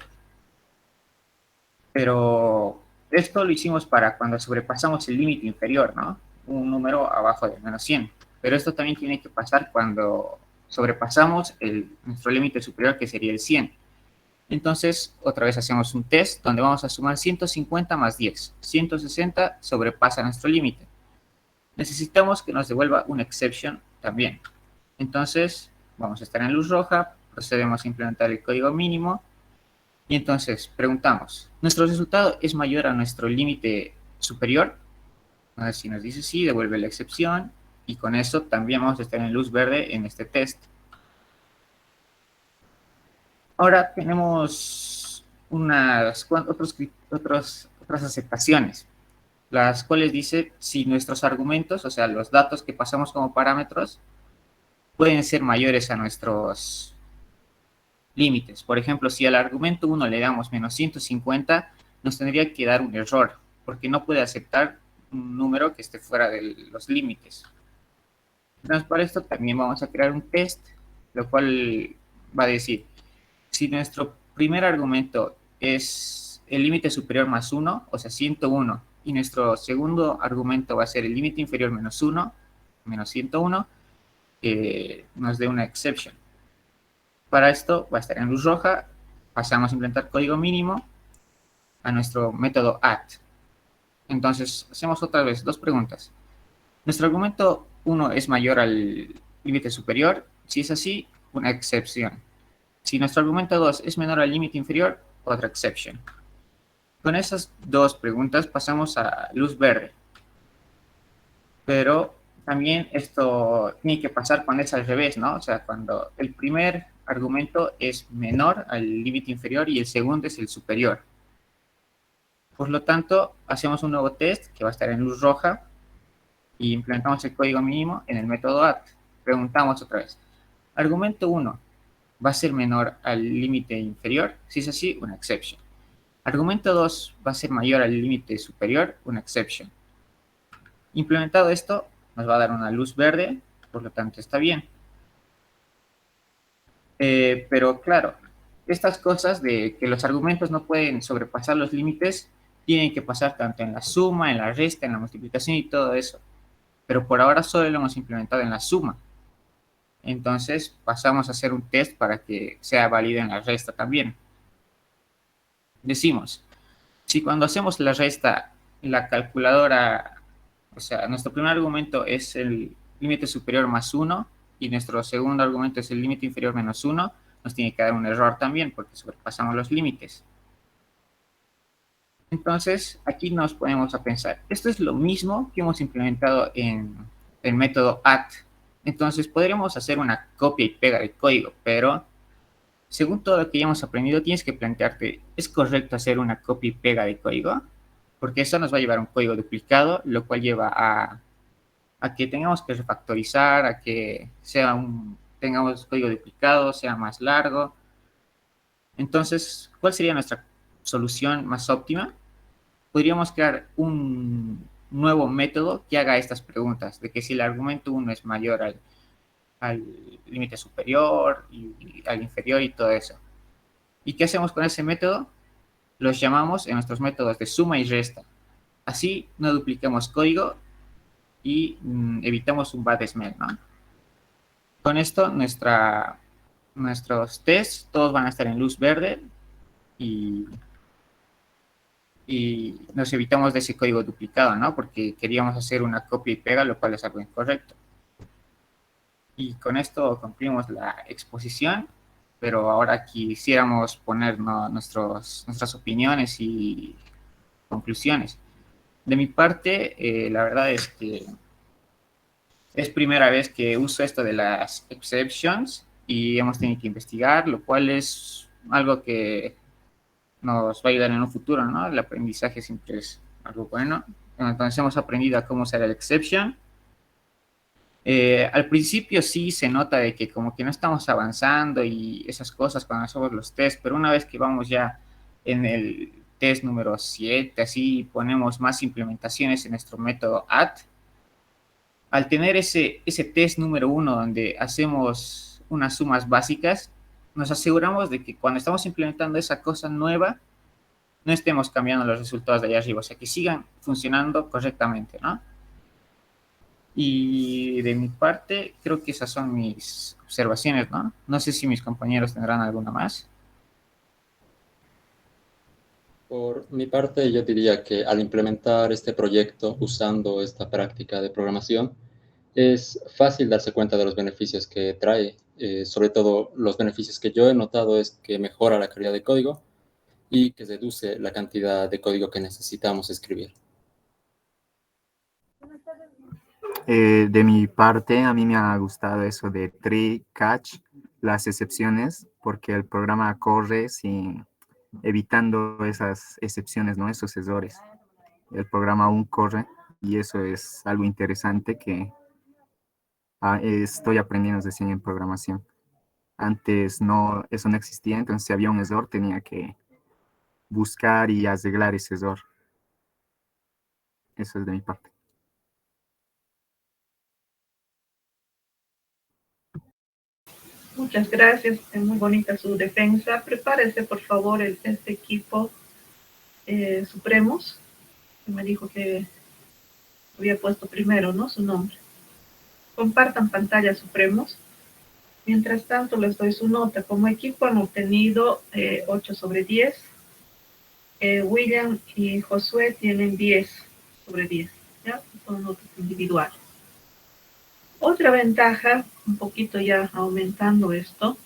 Pero esto lo hicimos para cuando sobrepasamos el límite inferior, ¿no? Un número abajo de menos 100. Pero esto también tiene que pasar cuando sobrepasamos nuestro límite superior, que sería el 100. Entonces, otra vez hacemos un test donde vamos a sumar 150 más 10. 160 sobrepasa nuestro límite. Necesitamos que nos devuelva una exception también. Entonces, vamos a estar en luz roja, procedemos a implementar el código mínimo, y entonces preguntamos, ¿nuestro resultado es mayor a nuestro límite superior? A ver si nos dice sí, devuelve la excepción, y con eso también vamos a estar en luz verde en este test. Ahora tenemos otras aceptaciones, las cuales dice si nuestros argumentos, o sea, los datos que pasamos como parámetros, pueden ser mayores a nuestros límites. Por ejemplo, si al argumento 1 le damos menos 150, nos tendría que dar un error, porque no puede aceptar un número que esté fuera de los límites. Entonces, para esto también vamos a crear un test, lo cual va a decir, si nuestro primer argumento es el límite superior más 1, o sea, 101, y nuestro segundo argumento va a ser el límite inferior menos 1, menos 101, nos dé una exception. Para esto va a estar en luz roja, pasamos a implementar código mínimo a nuestro método add. Entonces, hacemos otra vez dos preguntas. ¿Nuestro argumento 1 es mayor al límite superior? Si es así, una excepción. Si nuestro argumento 2 es menor al límite inferior, otra exception. Con esas dos preguntas pasamos a luz verde. Pero también esto tiene que pasar cuando es al revés, ¿no? O sea, cuando el primer argumento es menor al límite inferior y el segundo es el superior. Por lo tanto, hacemos un nuevo test que va a estar en luz roja y implementamos el código mínimo en el método add. Preguntamos otra vez, argumento 1 va a ser menor al límite inferior, si es así, una exception. Argumento 2 va a ser mayor al límite superior, una exception. Implementado esto, nos va a dar una luz verde, por lo tanto está bien. Pero claro, estas cosas de que los argumentos no pueden sobrepasar los límites, tienen que pasar tanto en la suma, en la resta, en la multiplicación y todo eso. Pero por ahora solo lo hemos implementado en la suma. Entonces pasamos a hacer un test para que sea válido en la resta también. Decimos, si cuando hacemos la resta, la calculadora, o sea, nuestro primer argumento es el límite superior más 1 y nuestro segundo argumento es el límite inferior menos 1, nos tiene que dar un error también porque sobrepasamos los límites. Entonces, aquí nos ponemos a pensar, esto es lo mismo que hemos implementado en el método add. Entonces, podríamos hacer una copia y pega de código, pero según todo lo que ya hemos aprendido, tienes que plantearte, ¿es correcto hacer una copia y pega de código? Porque eso nos va a llevar a un código duplicado, lo cual lleva a que tengamos que refactorizar, a que tengamos código duplicado, sea más largo. Entonces, ¿cuál sería nuestra solución más óptima? Podríamos crear un nuevo método que haga estas preguntas, de que si el argumento 1 es mayor al límite superior y al inferior y todo eso. ¿Y qué hacemos con ese método? Los llamamos en nuestros métodos de suma y resta. Así no dupliquemos código y evitamos un bad smell, ¿no? Con esto nuestros tests todos van a estar en luz verde y nos evitamos de ese código duplicado, ¿no? Porque queríamos hacer una copia y pega, lo cual es algo incorrecto. Y con esto concluimos la exposición, pero ahora quisiéramos poner nuestras opiniones y conclusiones. De mi parte, la verdad es que es primera vez que uso esto de las exceptions y hemos tenido que investigar, lo cual es algo que nos va a ayudar en un futuro, ¿no? El aprendizaje siempre es algo bueno. Entonces hemos aprendido a cómo usar el exception. Al principio sí se nota de que como que no estamos avanzando y esas cosas cuando hacemos los tests, pero una vez que vamos ya en el test número 7, así ponemos más implementaciones en nuestro método add, al tener ese test número 1 donde hacemos unas sumas básicas, nos aseguramos de que cuando estamos implementando esa cosa nueva, no estemos cambiando los resultados de allá arriba, o sea, que sigan funcionando correctamente, ¿no? Y de mi parte, creo que esas son mis observaciones, ¿no? No sé si mis compañeros tendrán alguna más. Por mi parte, yo diría que al implementar este proyecto usando esta práctica de programación, es fácil darse cuenta de los beneficios que trae. Sobre todo, los beneficios que yo he notado es que mejora la calidad de código y que reduce la cantidad de código que necesitamos escribir. De mi parte, a mí me ha gustado eso de tree, catch, las excepciones, porque el programa corre sin, evitando esas excepciones, ¿no? Esos errores. El programa aún corre y eso es algo interesante que estoy aprendiendo recién en programación. Antes no, eso no existía, entonces si había un error tenía que buscar y arreglar ese error. Eso es de mi parte. Muchas gracias, es muy bonita su defensa. Prepárese, por favor, este equipo Supremos. Me dijo que había puesto primero, ¿no? Su nombre. Compartan pantalla Supremos. Mientras tanto, les doy su nota. Como equipo han obtenido 8/10. William y Josué tienen 10/10. ¿Ya? Son notas individuales. Otra ventaja, un poquito ya aumentando esto.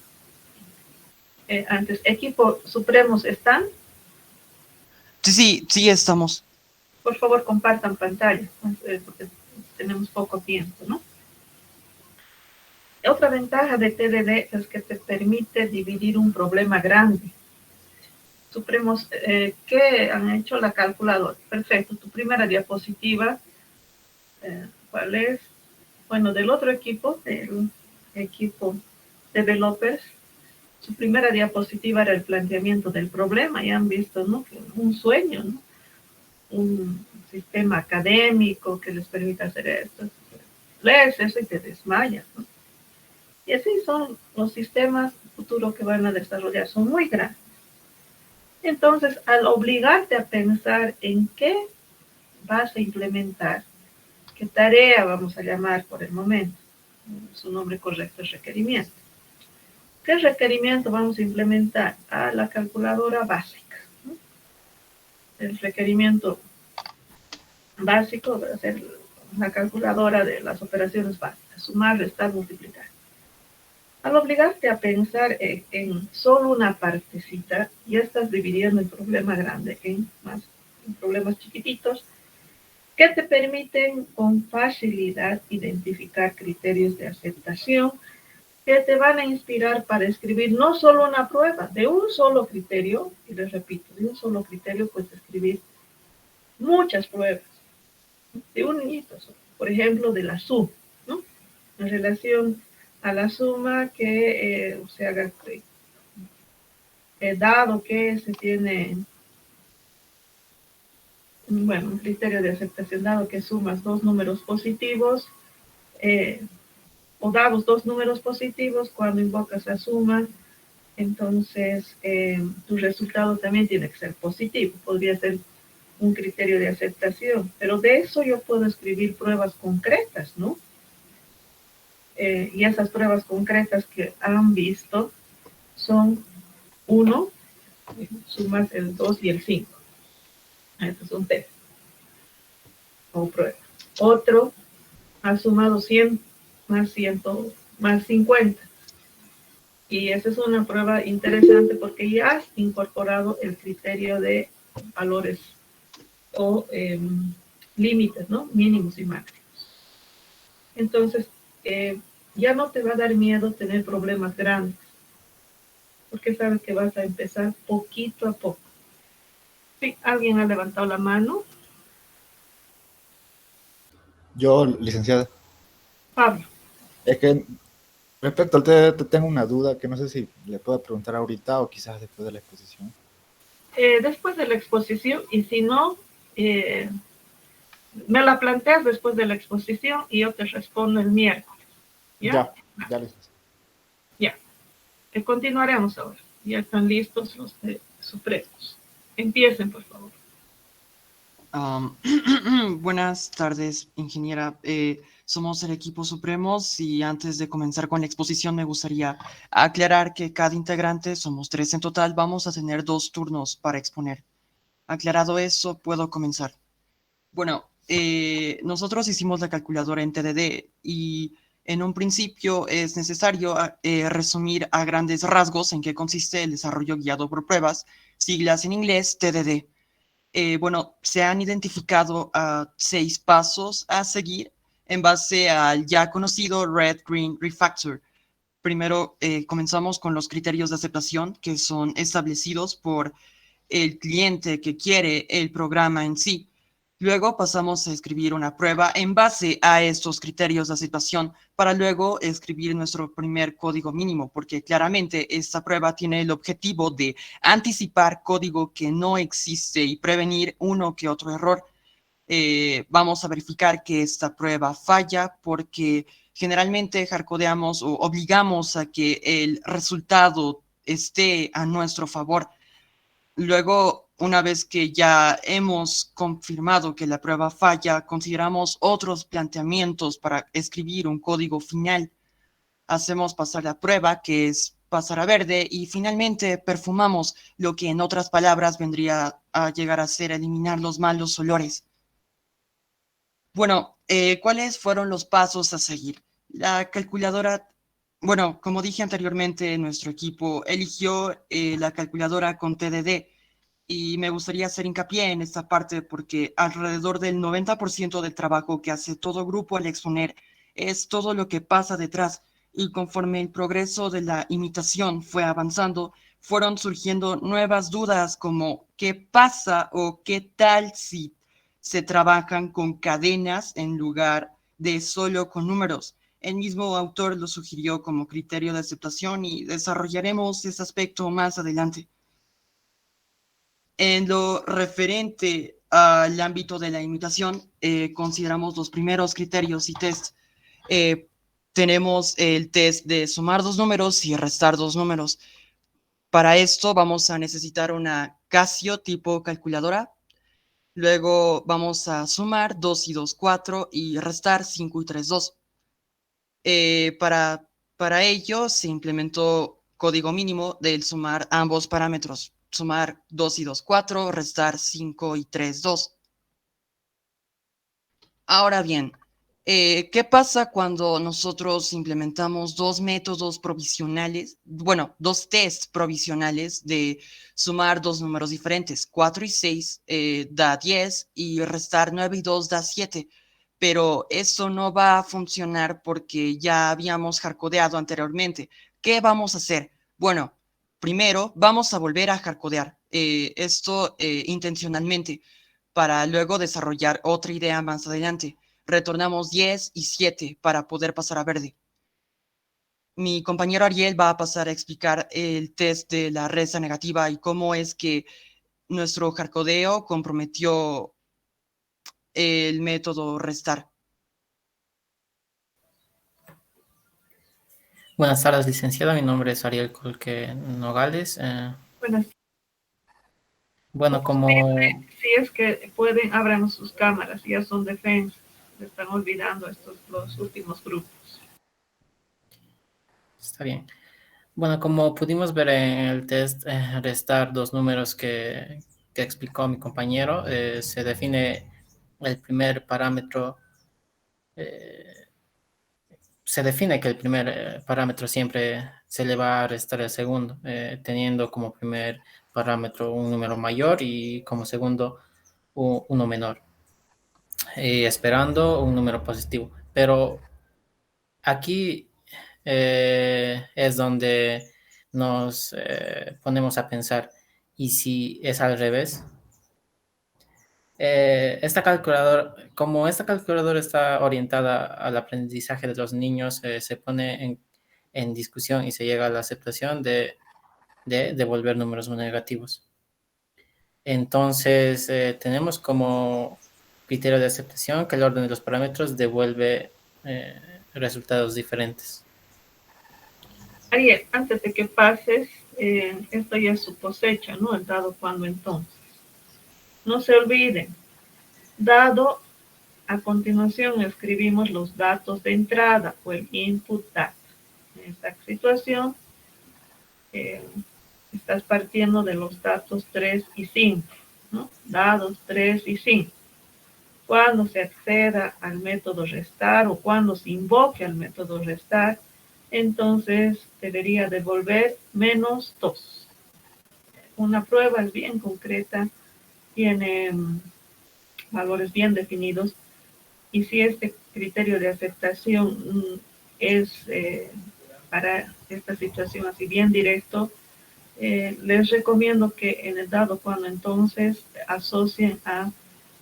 Antes, equipo Supremos, ¿están? Sí, estamos. Por favor, compartan pantalla, porque tenemos poco tiempo, ¿no? Otra ventaja de TDD es que te permite dividir un problema grande. Supremos, ¿qué han hecho? La calculadora. Perfecto, tu primera diapositiva, ¿cuál es? Bueno, del otro equipo, del equipo developers, su primera diapositiva era el planteamiento del problema, y han visto, ¿no? Que un sueño, ¿no? Un sistema académico que les permita hacer esto. Lees eso y te desmayas, ¿no? Y así son los sistemas futuros que van a desarrollar, son muy grandes. Entonces, al obligarte a pensar en qué vas a implementar, qué tarea vamos a llamar por el momento, su nombre correcto es requerimiento. ¿Qué requerimiento vamos a implementar? A la calculadora básica, ¿no? El requerimiento básico va a ser la calculadora de las operaciones básicas, sumar, restar, multiplicar. Al obligarte a pensar en solo una partecita, ya estás dividiendo el problema grande en problemas chiquititos que te permiten con facilidad identificar criterios de aceptación que te van a inspirar para escribir no solo una prueba, de un solo criterio, y les repito, de un solo criterio puedes escribir muchas pruebas, de un niñito, por ejemplo, de la suma, ¿no? En relación a la suma que se haga, dado que se tiene, bueno, un criterio de aceptación, dado que sumas dos números positivos, o dados dos números positivos, cuando invocas la suma, entonces tu resultado también tiene que ser positivo, podría ser un criterio de aceptación, pero de eso yo puedo escribir pruebas concretas, ¿no? Y esas pruebas concretas que han visto son 1, sumas el 2 y el 5. Estos son test o prueba. Otro ha sumado 100 más 100 más 50. Y esa es una prueba interesante porque ya has incorporado el criterio de valores o límites, ¿no? Mínimos y máximos. Entonces, ya no te va a dar miedo tener problemas grandes, porque sabes que vas a empezar poquito a poco. Sí, ¿alguien ha levantado la mano? Yo, licenciada. Pablo. Es que respecto al TDD tengo una duda que no sé si le puedo preguntar ahorita o quizás después de la exposición. Después de la exposición, y si no, Me la planteas después de la exposición y yo te respondo el miércoles. ¿Ya? Ya listo. Ya. Continuaremos ahora. Ya están listos los supremos. Empiecen, por favor. Buenas tardes, ingeniera. Somos el equipo Supremos y antes de comenzar con la exposición me gustaría aclarar que cada integrante, somos 3 en total, vamos a tener 2 turnos para exponer. Aclarado eso, puedo comenzar. Bueno, nosotros hicimos la calculadora en TDD y en un principio es necesario resumir a grandes rasgos en qué consiste el desarrollo guiado por pruebas, siglas en inglés TDD. Bueno, se han identificado 6 pasos a seguir en base al ya conocido Red Green Refactor. Primero, comenzamos con los criterios de aceptación que son establecidos por el cliente que quiere el programa en sí. Luego pasamos a escribir una prueba en base a estos criterios de aceptación para luego escribir nuestro primer código mínimo, porque claramente esta prueba tiene el objetivo de anticipar código que no existe y prevenir uno que otro error. Vamos a verificar que esta prueba falla porque generalmente hardcodeamos o obligamos a que el resultado esté a nuestro favor. Luego, una vez que ya hemos confirmado que la prueba falla, consideramos otros planteamientos para escribir un código final. Hacemos pasar la prueba, que es pasar a verde, y finalmente perfumamos, lo que en otras palabras vendría a llegar a ser eliminar los malos olores. Bueno, ¿cuáles fueron los pasos a seguir? La calculadora, bueno, como dije anteriormente, nuestro equipo eligió la calculadora con TDD y me gustaría hacer hincapié en esta parte porque alrededor del 90% del trabajo que hace todo grupo al exponer es todo lo que pasa detrás y conforme el progreso de la imitación fue avanzando, fueron surgiendo nuevas dudas como ¿qué pasa o qué tal si se trabajan con cadenas en lugar de solo con números? El mismo autor lo sugirió como criterio de aceptación y desarrollaremos ese aspecto más adelante. En lo referente al ámbito de la imitación, consideramos los primeros criterios y test. Tenemos el test de sumar 2 números y restar 2 números. Para esto vamos a necesitar una Casio tipo calculadora. Luego vamos a sumar 2 y 2, 4 y restar 5 y 3, 2. Para ello se implementó código mínimo del sumar ambos parámetros. Sumar 2 y 2, 4, restar 5 y 3, 2. Ahora bien, ¿qué pasa cuando nosotros implementamos 2 métodos provisionales? Bueno, 2 tests provisionales de sumar 2 números diferentes. 4 y 6 da 10 y restar 9 y 2 da 7. Pero eso no va a funcionar porque ya habíamos hardcodeado anteriormente. ¿Qué vamos a hacer? Bueno, primero vamos a volver a hardcodear esto intencionalmente para luego desarrollar otra idea más adelante. Retornamos 10 y 7 para poder pasar a verde. Mi compañero Ariel va a pasar a explicar el test de la resta negativa y cómo es que nuestro hardcodeo comprometió el método restar. Buenas tardes, licenciado. Mi nombre es Ariel Colque Nogales. Buenas. Bueno, como... Si es que pueden, abran sus cámaras, ya son defensas. Se están olvidando los últimos grupos. Está bien. Bueno, como pudimos ver en el test, restar 2 números que explicó mi compañero, se define el primer parámetro, se define que el primer parámetro siempre se le va a restar el segundo, teniendo como primer parámetro un número mayor y como segundo uno menor, esperando un número positivo. Pero aquí es donde nos ponemos a pensar, ¿y si es al revés? Como esta calculadora está orientada al aprendizaje de los niños, se pone en discusión y se llega a la aceptación de devolver números negativos. Entonces, tenemos como criterio de aceptación, que el orden de los parámetros devuelve resultados diferentes. Ariel, antes de que pases, esto ya es su cosecha, ¿no? El dado cuando entonces. No se olviden, dado, a continuación escribimos los datos de entrada o el input data. En esta situación, estás partiendo de los datos 3 y 5, ¿no? Dados 3 y 5. Cuando se acceda al método restar o cuando se invoque al método restar, entonces debería devolver -2. Una prueba es bien concreta, tiene valores bien definidos, y si este criterio de aceptación es para esta situación así bien directo, les recomiendo que en el dado cuando entonces asocien a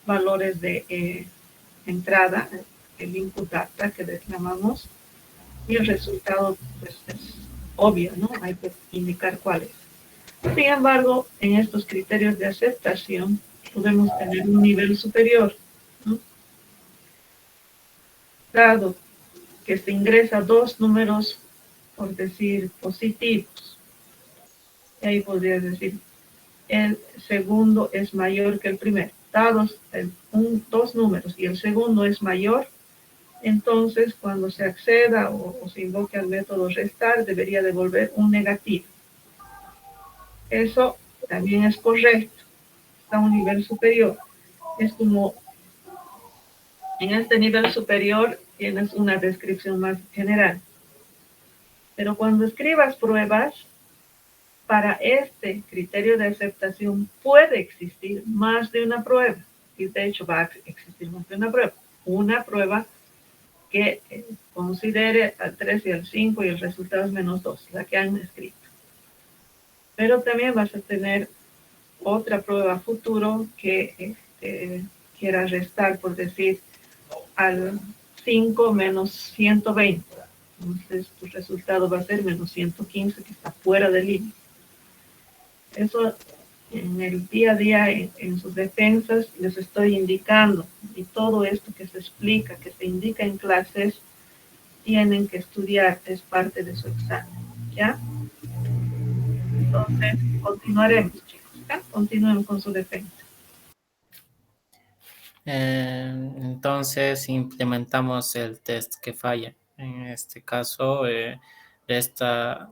valores de entrada, el input data que reclamamos, y el resultado pues es obvio, ¿no? Hay que indicar cuál es. Sin embargo, en estos criterios de aceptación podemos tener un nivel superior, ¿no? Dado que se ingresa 2 números, por decir, positivos, y ahí podría decir, el segundo es mayor que el primero. Dados 2 números y el segundo es mayor, entonces cuando se acceda o se invoque al método restar, debería devolver un negativo. Eso también es correcto, está a un nivel superior. Es como en este nivel superior tienes una descripción más general. Pero cuando escribas pruebas, para este criterio de aceptación puede existir más de una prueba. Y de hecho va a existir más de una prueba. Una prueba que considere al 3 y al 5 y el resultado es -2, la que han escrito. Pero también vas a tener otra prueba a futuro que quiera restar, por decir, al 5 menos 120. Entonces tu resultado va a ser -115, que está fuera del límite. Eso en el día a día, en sus defensas, les estoy indicando. Y todo esto que se explica, que se indica en clases, tienen que estudiar, es parte de su examen, ¿ya? Entonces, continuaremos, chicos, ¿ya? Continúen con su defensa. Entonces, implementamos el test que falla. En este caso, resta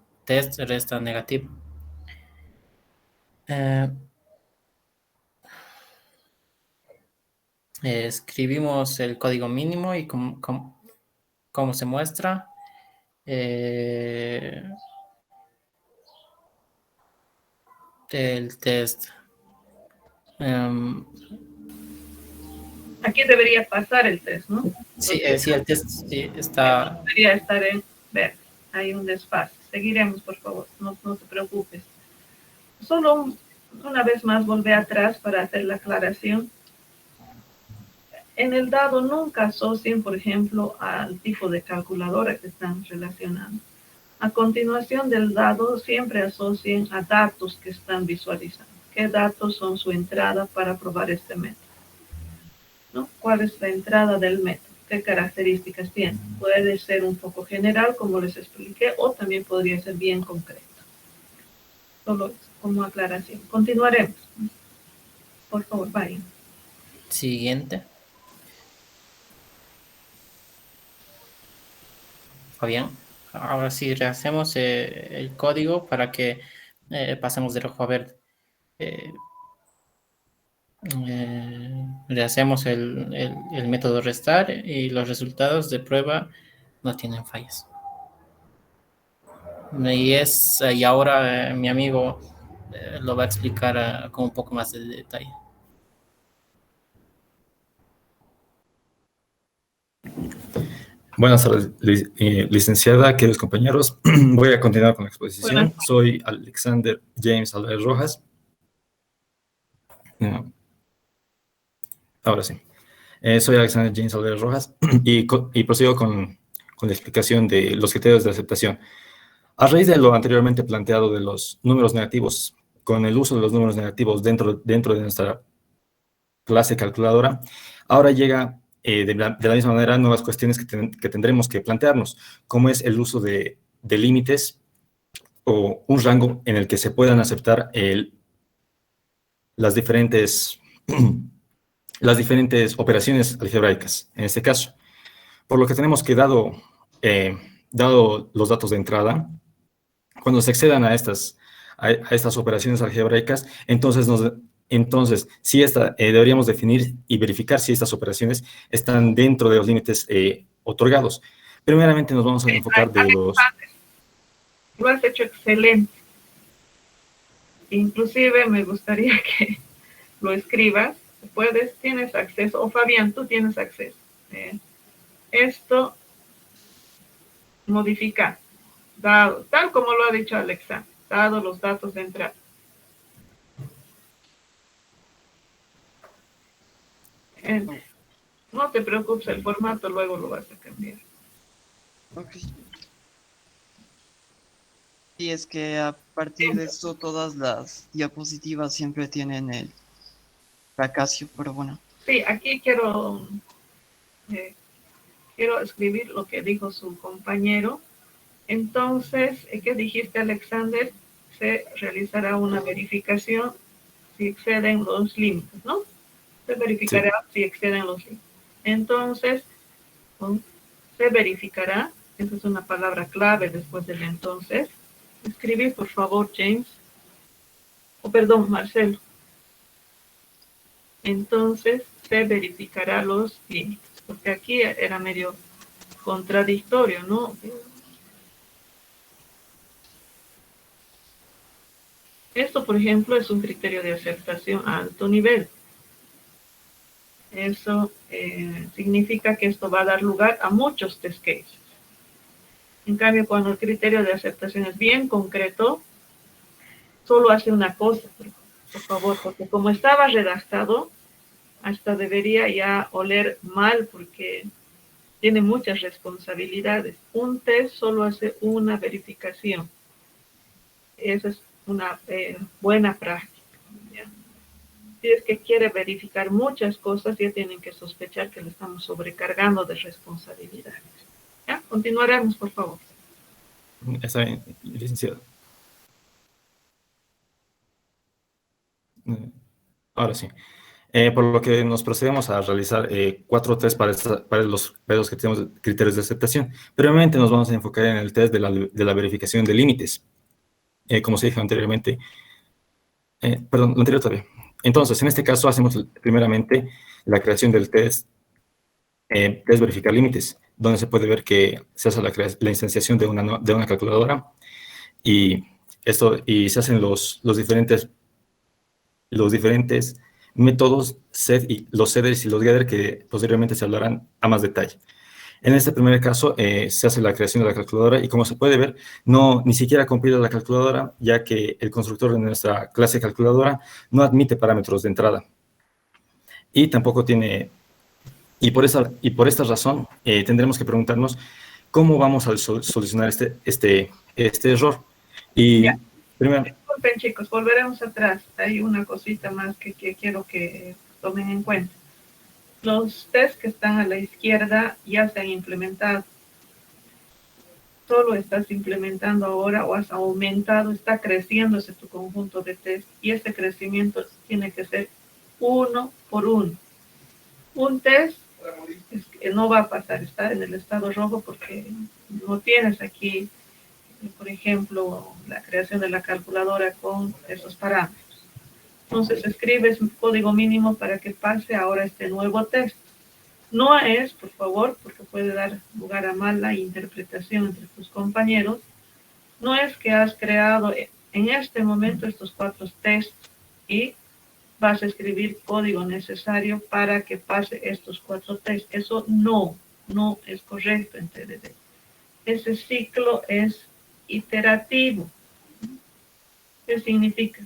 negativo. Escribimos el código mínimo y como se muestra, el test. Aquí debería pasar el test, ¿no? Sí, sí, el test sí, está... Debería estar en verde. Hay un desfase. Seguiremos, por favor. No te preocupes. Solo una vez más volver atrás para hacer la aclaración. En el dado nunca asocien, por ejemplo, al tipo de calculadora que están relacionando. A continuación del dado siempre asocien a datos que están visualizando. ¿Qué datos son su entrada para probar este método? ¿No? ¿Cuál es la entrada del método? ¿Qué características tiene? Puede ser un poco general, como les expliqué, o también podría ser bien concreto. Solo como aclaración. Continuaremos. Por favor, vayan. Siguiente. Fabián. Ahora sí, rehacemos el código para que pasemos de rojo a verde. Rehacemos el método restar y los resultados de prueba no tienen fallas. Y ahora mi amigo lo va a explicar con un poco más de detalle. Buenas tardes, licenciada, queridos compañeros. Voy a continuar con la exposición. Soy Alexander James Álvarez Rojas. Ahora sí. Soy Alexander James Álvarez Rojas y prosigo con la explicación de los criterios de aceptación. A raíz de lo anteriormente planteado de los números negativos, con el uso de los números negativos dentro de nuestra clase calculadora, ahora llega de la misma manera nuevas cuestiones que tendremos que plantearnos, como es el uso de límites o un rango en el que se puedan aceptar las diferentes operaciones algebraicas, en este caso. Por lo que tenemos que, dado los datos de entrada, cuando se excedan a estas operaciones algebraicas, entonces sí deberíamos definir y verificar si estas operaciones están dentro de los límites otorgados. Primeramente nos vamos a enfocar de los... Lo has hecho excelente. Inclusive me gustaría que lo escribas. Puedes, tienes acceso, o Fabián, tú tienes acceso. Esto modificar, dado, tal como lo ha dicho Alexa, dado los datos de entrada. No te preocupes, el formato luego lo vas a cambiar. Ok. Y es que a partir de esto todas las diapositivas siempre tienen el fracaso, pero bueno. Sí, aquí quiero escribir lo que dijo su compañero. Entonces, ¿qué dijiste, Alexander? Se realizará una verificación si exceden los límites, ¿no? Se verificará si exceden los límites. Entonces, se verificará, esa es una palabra clave después del entonces. Escribir, por favor, James. Perdón, Marcelo. Entonces, se verificará los límites, porque aquí era medio contradictorio, ¿no? Esto, por ejemplo, es un criterio de aceptación a alto nivel. Eso significa que esto va a dar lugar a muchos test cases. En cambio, cuando el criterio de aceptación es bien concreto, solo hace una cosa, por favor, porque como estaba redactado, hasta debería ya oler mal porque tiene muchas responsabilidades. Un test solo hace una verificación. Esa es una buena práctica. ¿Ya? Si es que quiere verificar muchas cosas, ya tienen que sospechar que le estamos sobrecargando de responsabilidades. ¿Ya? Continuaremos, por favor. Está bien, licenciado. Ahora sí. Por lo que nos procedemos a realizar 4 test para los que tenemos criterios de aceptación. Previamente nos vamos a enfocar en el test de la verificación de límites. Como se dijo anteriormente, perdón, lo anterior todavía. Entonces, en este caso hacemos primeramente la creación del test verificar límites, donde se puede ver que se hace la instanciación de una calculadora y se hacen los diferentes métodos los setters y los getters que posteriormente se hablarán a más detalle. En este primer caso se hace la creación de la calculadora y como se puede ver, ni siquiera compila la calculadora, ya que el constructor de nuestra clase calculadora no admite parámetros de entrada. Y tampoco tiene... Y por esta razón tendremos que preguntarnos cómo vamos a solucionar este error. Y primero... Disculpen, chicos, volveremos atrás. Hay una cosita más que quiero que tomen en cuenta. Los tests que están a la izquierda ya se han implementado. Solo estás implementando ahora o has aumentado, está creciendo ese tu conjunto de test y ese crecimiento tiene que ser uno por uno. Un test no va a pasar, está en el estado rojo porque no tienes aquí, por ejemplo, la creación de la calculadora con esos parámetros. Entonces escribes un código mínimo para que pase ahora este nuevo test. No es, por favor, porque puede dar lugar a mala interpretación entre tus compañeros, no es que has creado en este momento estos 4 tests y vas a escribir código necesario para que pase estos 4 tests. Eso no es correcto en TDD. Ese ciclo es iterativo. ¿Qué significa?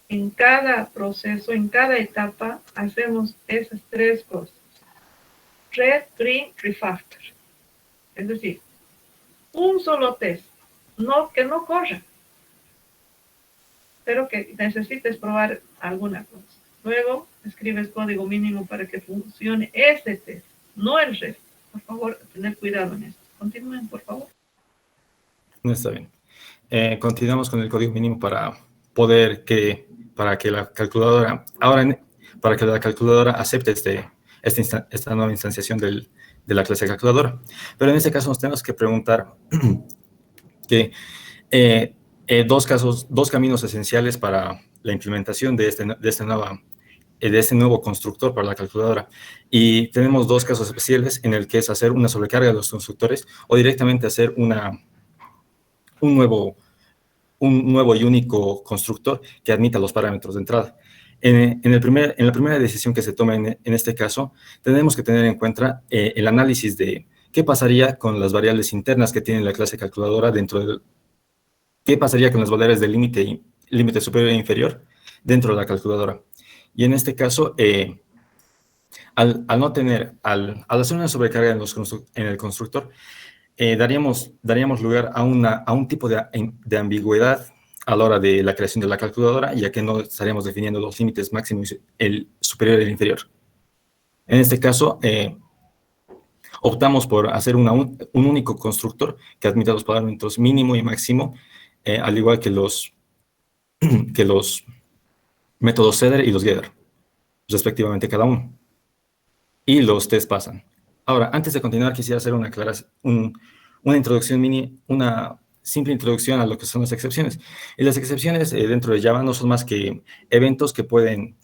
En cada proceso, en cada etapa, hacemos esas 3 cosas. Red, green, refactor. Es decir, un solo test, que no corra, pero que necesites probar alguna cosa. Luego escribes código mínimo para que funcione este test, no el resto. Por favor, tener cuidado en esto. Continúen, por favor. No está bien. Continuamos con el código mínimo para que la calculadora, para que la calculadora acepte esta nueva instanciación de la clase calculadora. Pero en este caso nos tenemos que preguntar que dos caminos esenciales para la implementación de este nuevo constructor para la calculadora. Y tenemos dos casos especiales en el que es hacer una sobrecarga de los constructores o directamente hacer un nuevo y único constructor que admita los parámetros de entrada. En la primera decisión que se toma en este caso, tenemos que tener en cuenta el análisis de qué pasaría con las variables internas que tiene la clase calculadora qué pasaría con las variables del límite superior e inferior dentro de la calculadora. Y en este caso, al hacer una sobrecarga en el constructor, daríamos lugar a un tipo de ambigüedad a la hora de la creación de la calculadora, ya que no estaríamos definiendo los límites máximos, el superior y el inferior. En este caso, optamos por hacer un único constructor que admita los parámetros mínimo y máximo, al igual que los métodos setter y los getter, respectivamente cada uno. Y los test pasan. Ahora, antes de continuar, quisiera hacer una introducción una simple introducción a lo que son las excepciones. Y las excepciones dentro de Java no son más que eventos que pueden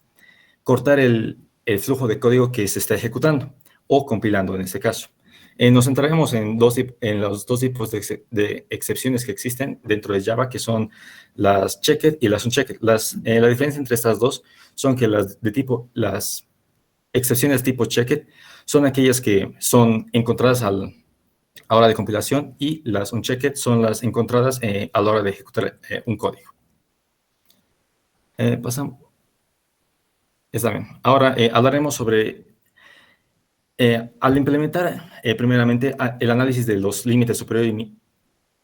cortar el flujo de código que se está ejecutando o compilando en este caso. Nos centraremos en los dos tipos de excepciones que existen dentro de Java, que son las checked y las unchecked. La diferencia entre estas dos son que las excepciones tipo checked son aquellas que son encontradas a la hora de compilación y las unchecked son las encontradas a la hora de ejecutar un código. Pasamos. Está bien. Ahora hablaremos sobre, al implementar primeramente el análisis de los límites superior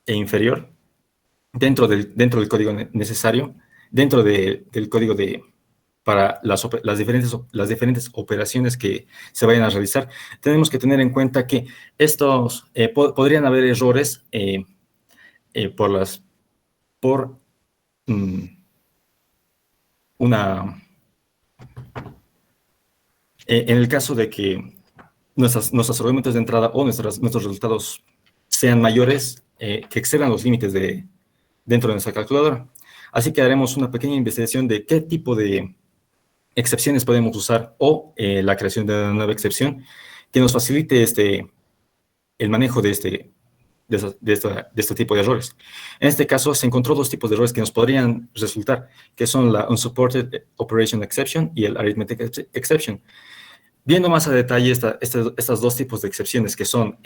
e inferior dentro del código necesario, dentro del código para las diferentes operaciones que se vayan a realizar, tenemos que tener en cuenta que estos podrían haber errores en el caso de que nuestros argumentos de entrada o nuestros resultados sean mayores, que excedan los límites dentro de nuestra calculadora. Así que haremos una pequeña investigación de qué tipo de excepciones podemos usar o la creación de una nueva excepción que nos facilite el manejo de este tipo de errores. En este caso, se encontró dos tipos de errores que nos podrían resultar, que son la Unsupported Operation Exception y el Arithmetic Exception. Viendo más a detalle estas dos tipos de excepciones que son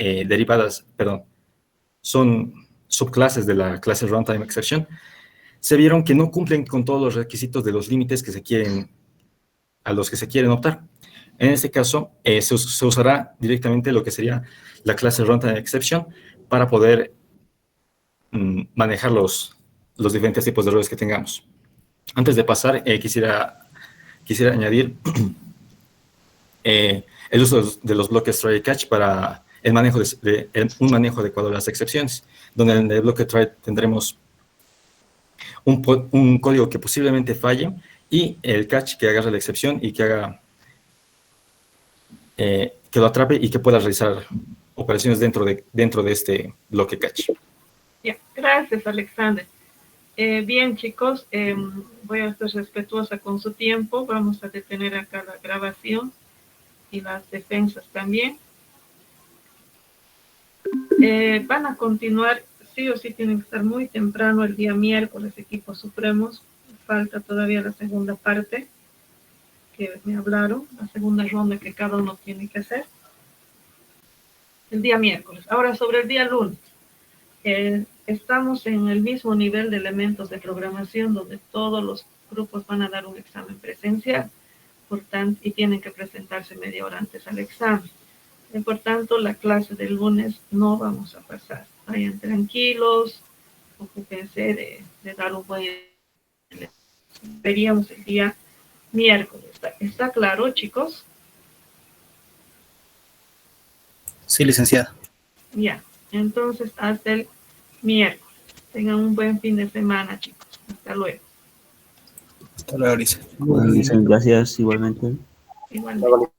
son subclases de la clase Runtime Exception, se vieron que no cumplen con todos los requisitos de los límites a los que se quieren optar. En este caso, se usará directamente lo que sería la clase Runtime Exception para poder manejar los diferentes tipos de errores que tengamos. Antes de pasar, quisiera añadir el uso de los bloques try y catch para un manejo adecuado de las excepciones, donde en el bloque try tendremos un código que posiblemente falle y el catch que agarre la excepción y que lo atrape y que pueda realizar operaciones dentro de este bloque catch. Ya, gracias, Alexander. Bien, chicos, voy a ser respetuosa con su tiempo. Vamos a detener acá la grabación y las defensas también. Van a continuar, sí o sí tienen que estar muy temprano el día miércoles, equipos supremos. Falta todavía la segunda parte que me hablaron, la segunda ronda que cada uno tiene que hacer. El día miércoles. Ahora, sobre el día lunes. Estamos en el mismo nivel de elementos de programación donde todos los grupos van a dar un examen presencial, por tanto, y tienen que presentarse media hora antes al examen. Por tanto, la clase del lunes no vamos a pasar. Vayan tranquilos, ocúpense de dar un buen... Veríamos el día miércoles. ¿Está claro, chicos? Sí, licenciada. Ya, entonces hasta el miércoles. Tengan un buen fin de semana, chicos. Hasta luego. Hasta luego, Lice. Bueno, gracias igualmente. Igualmente.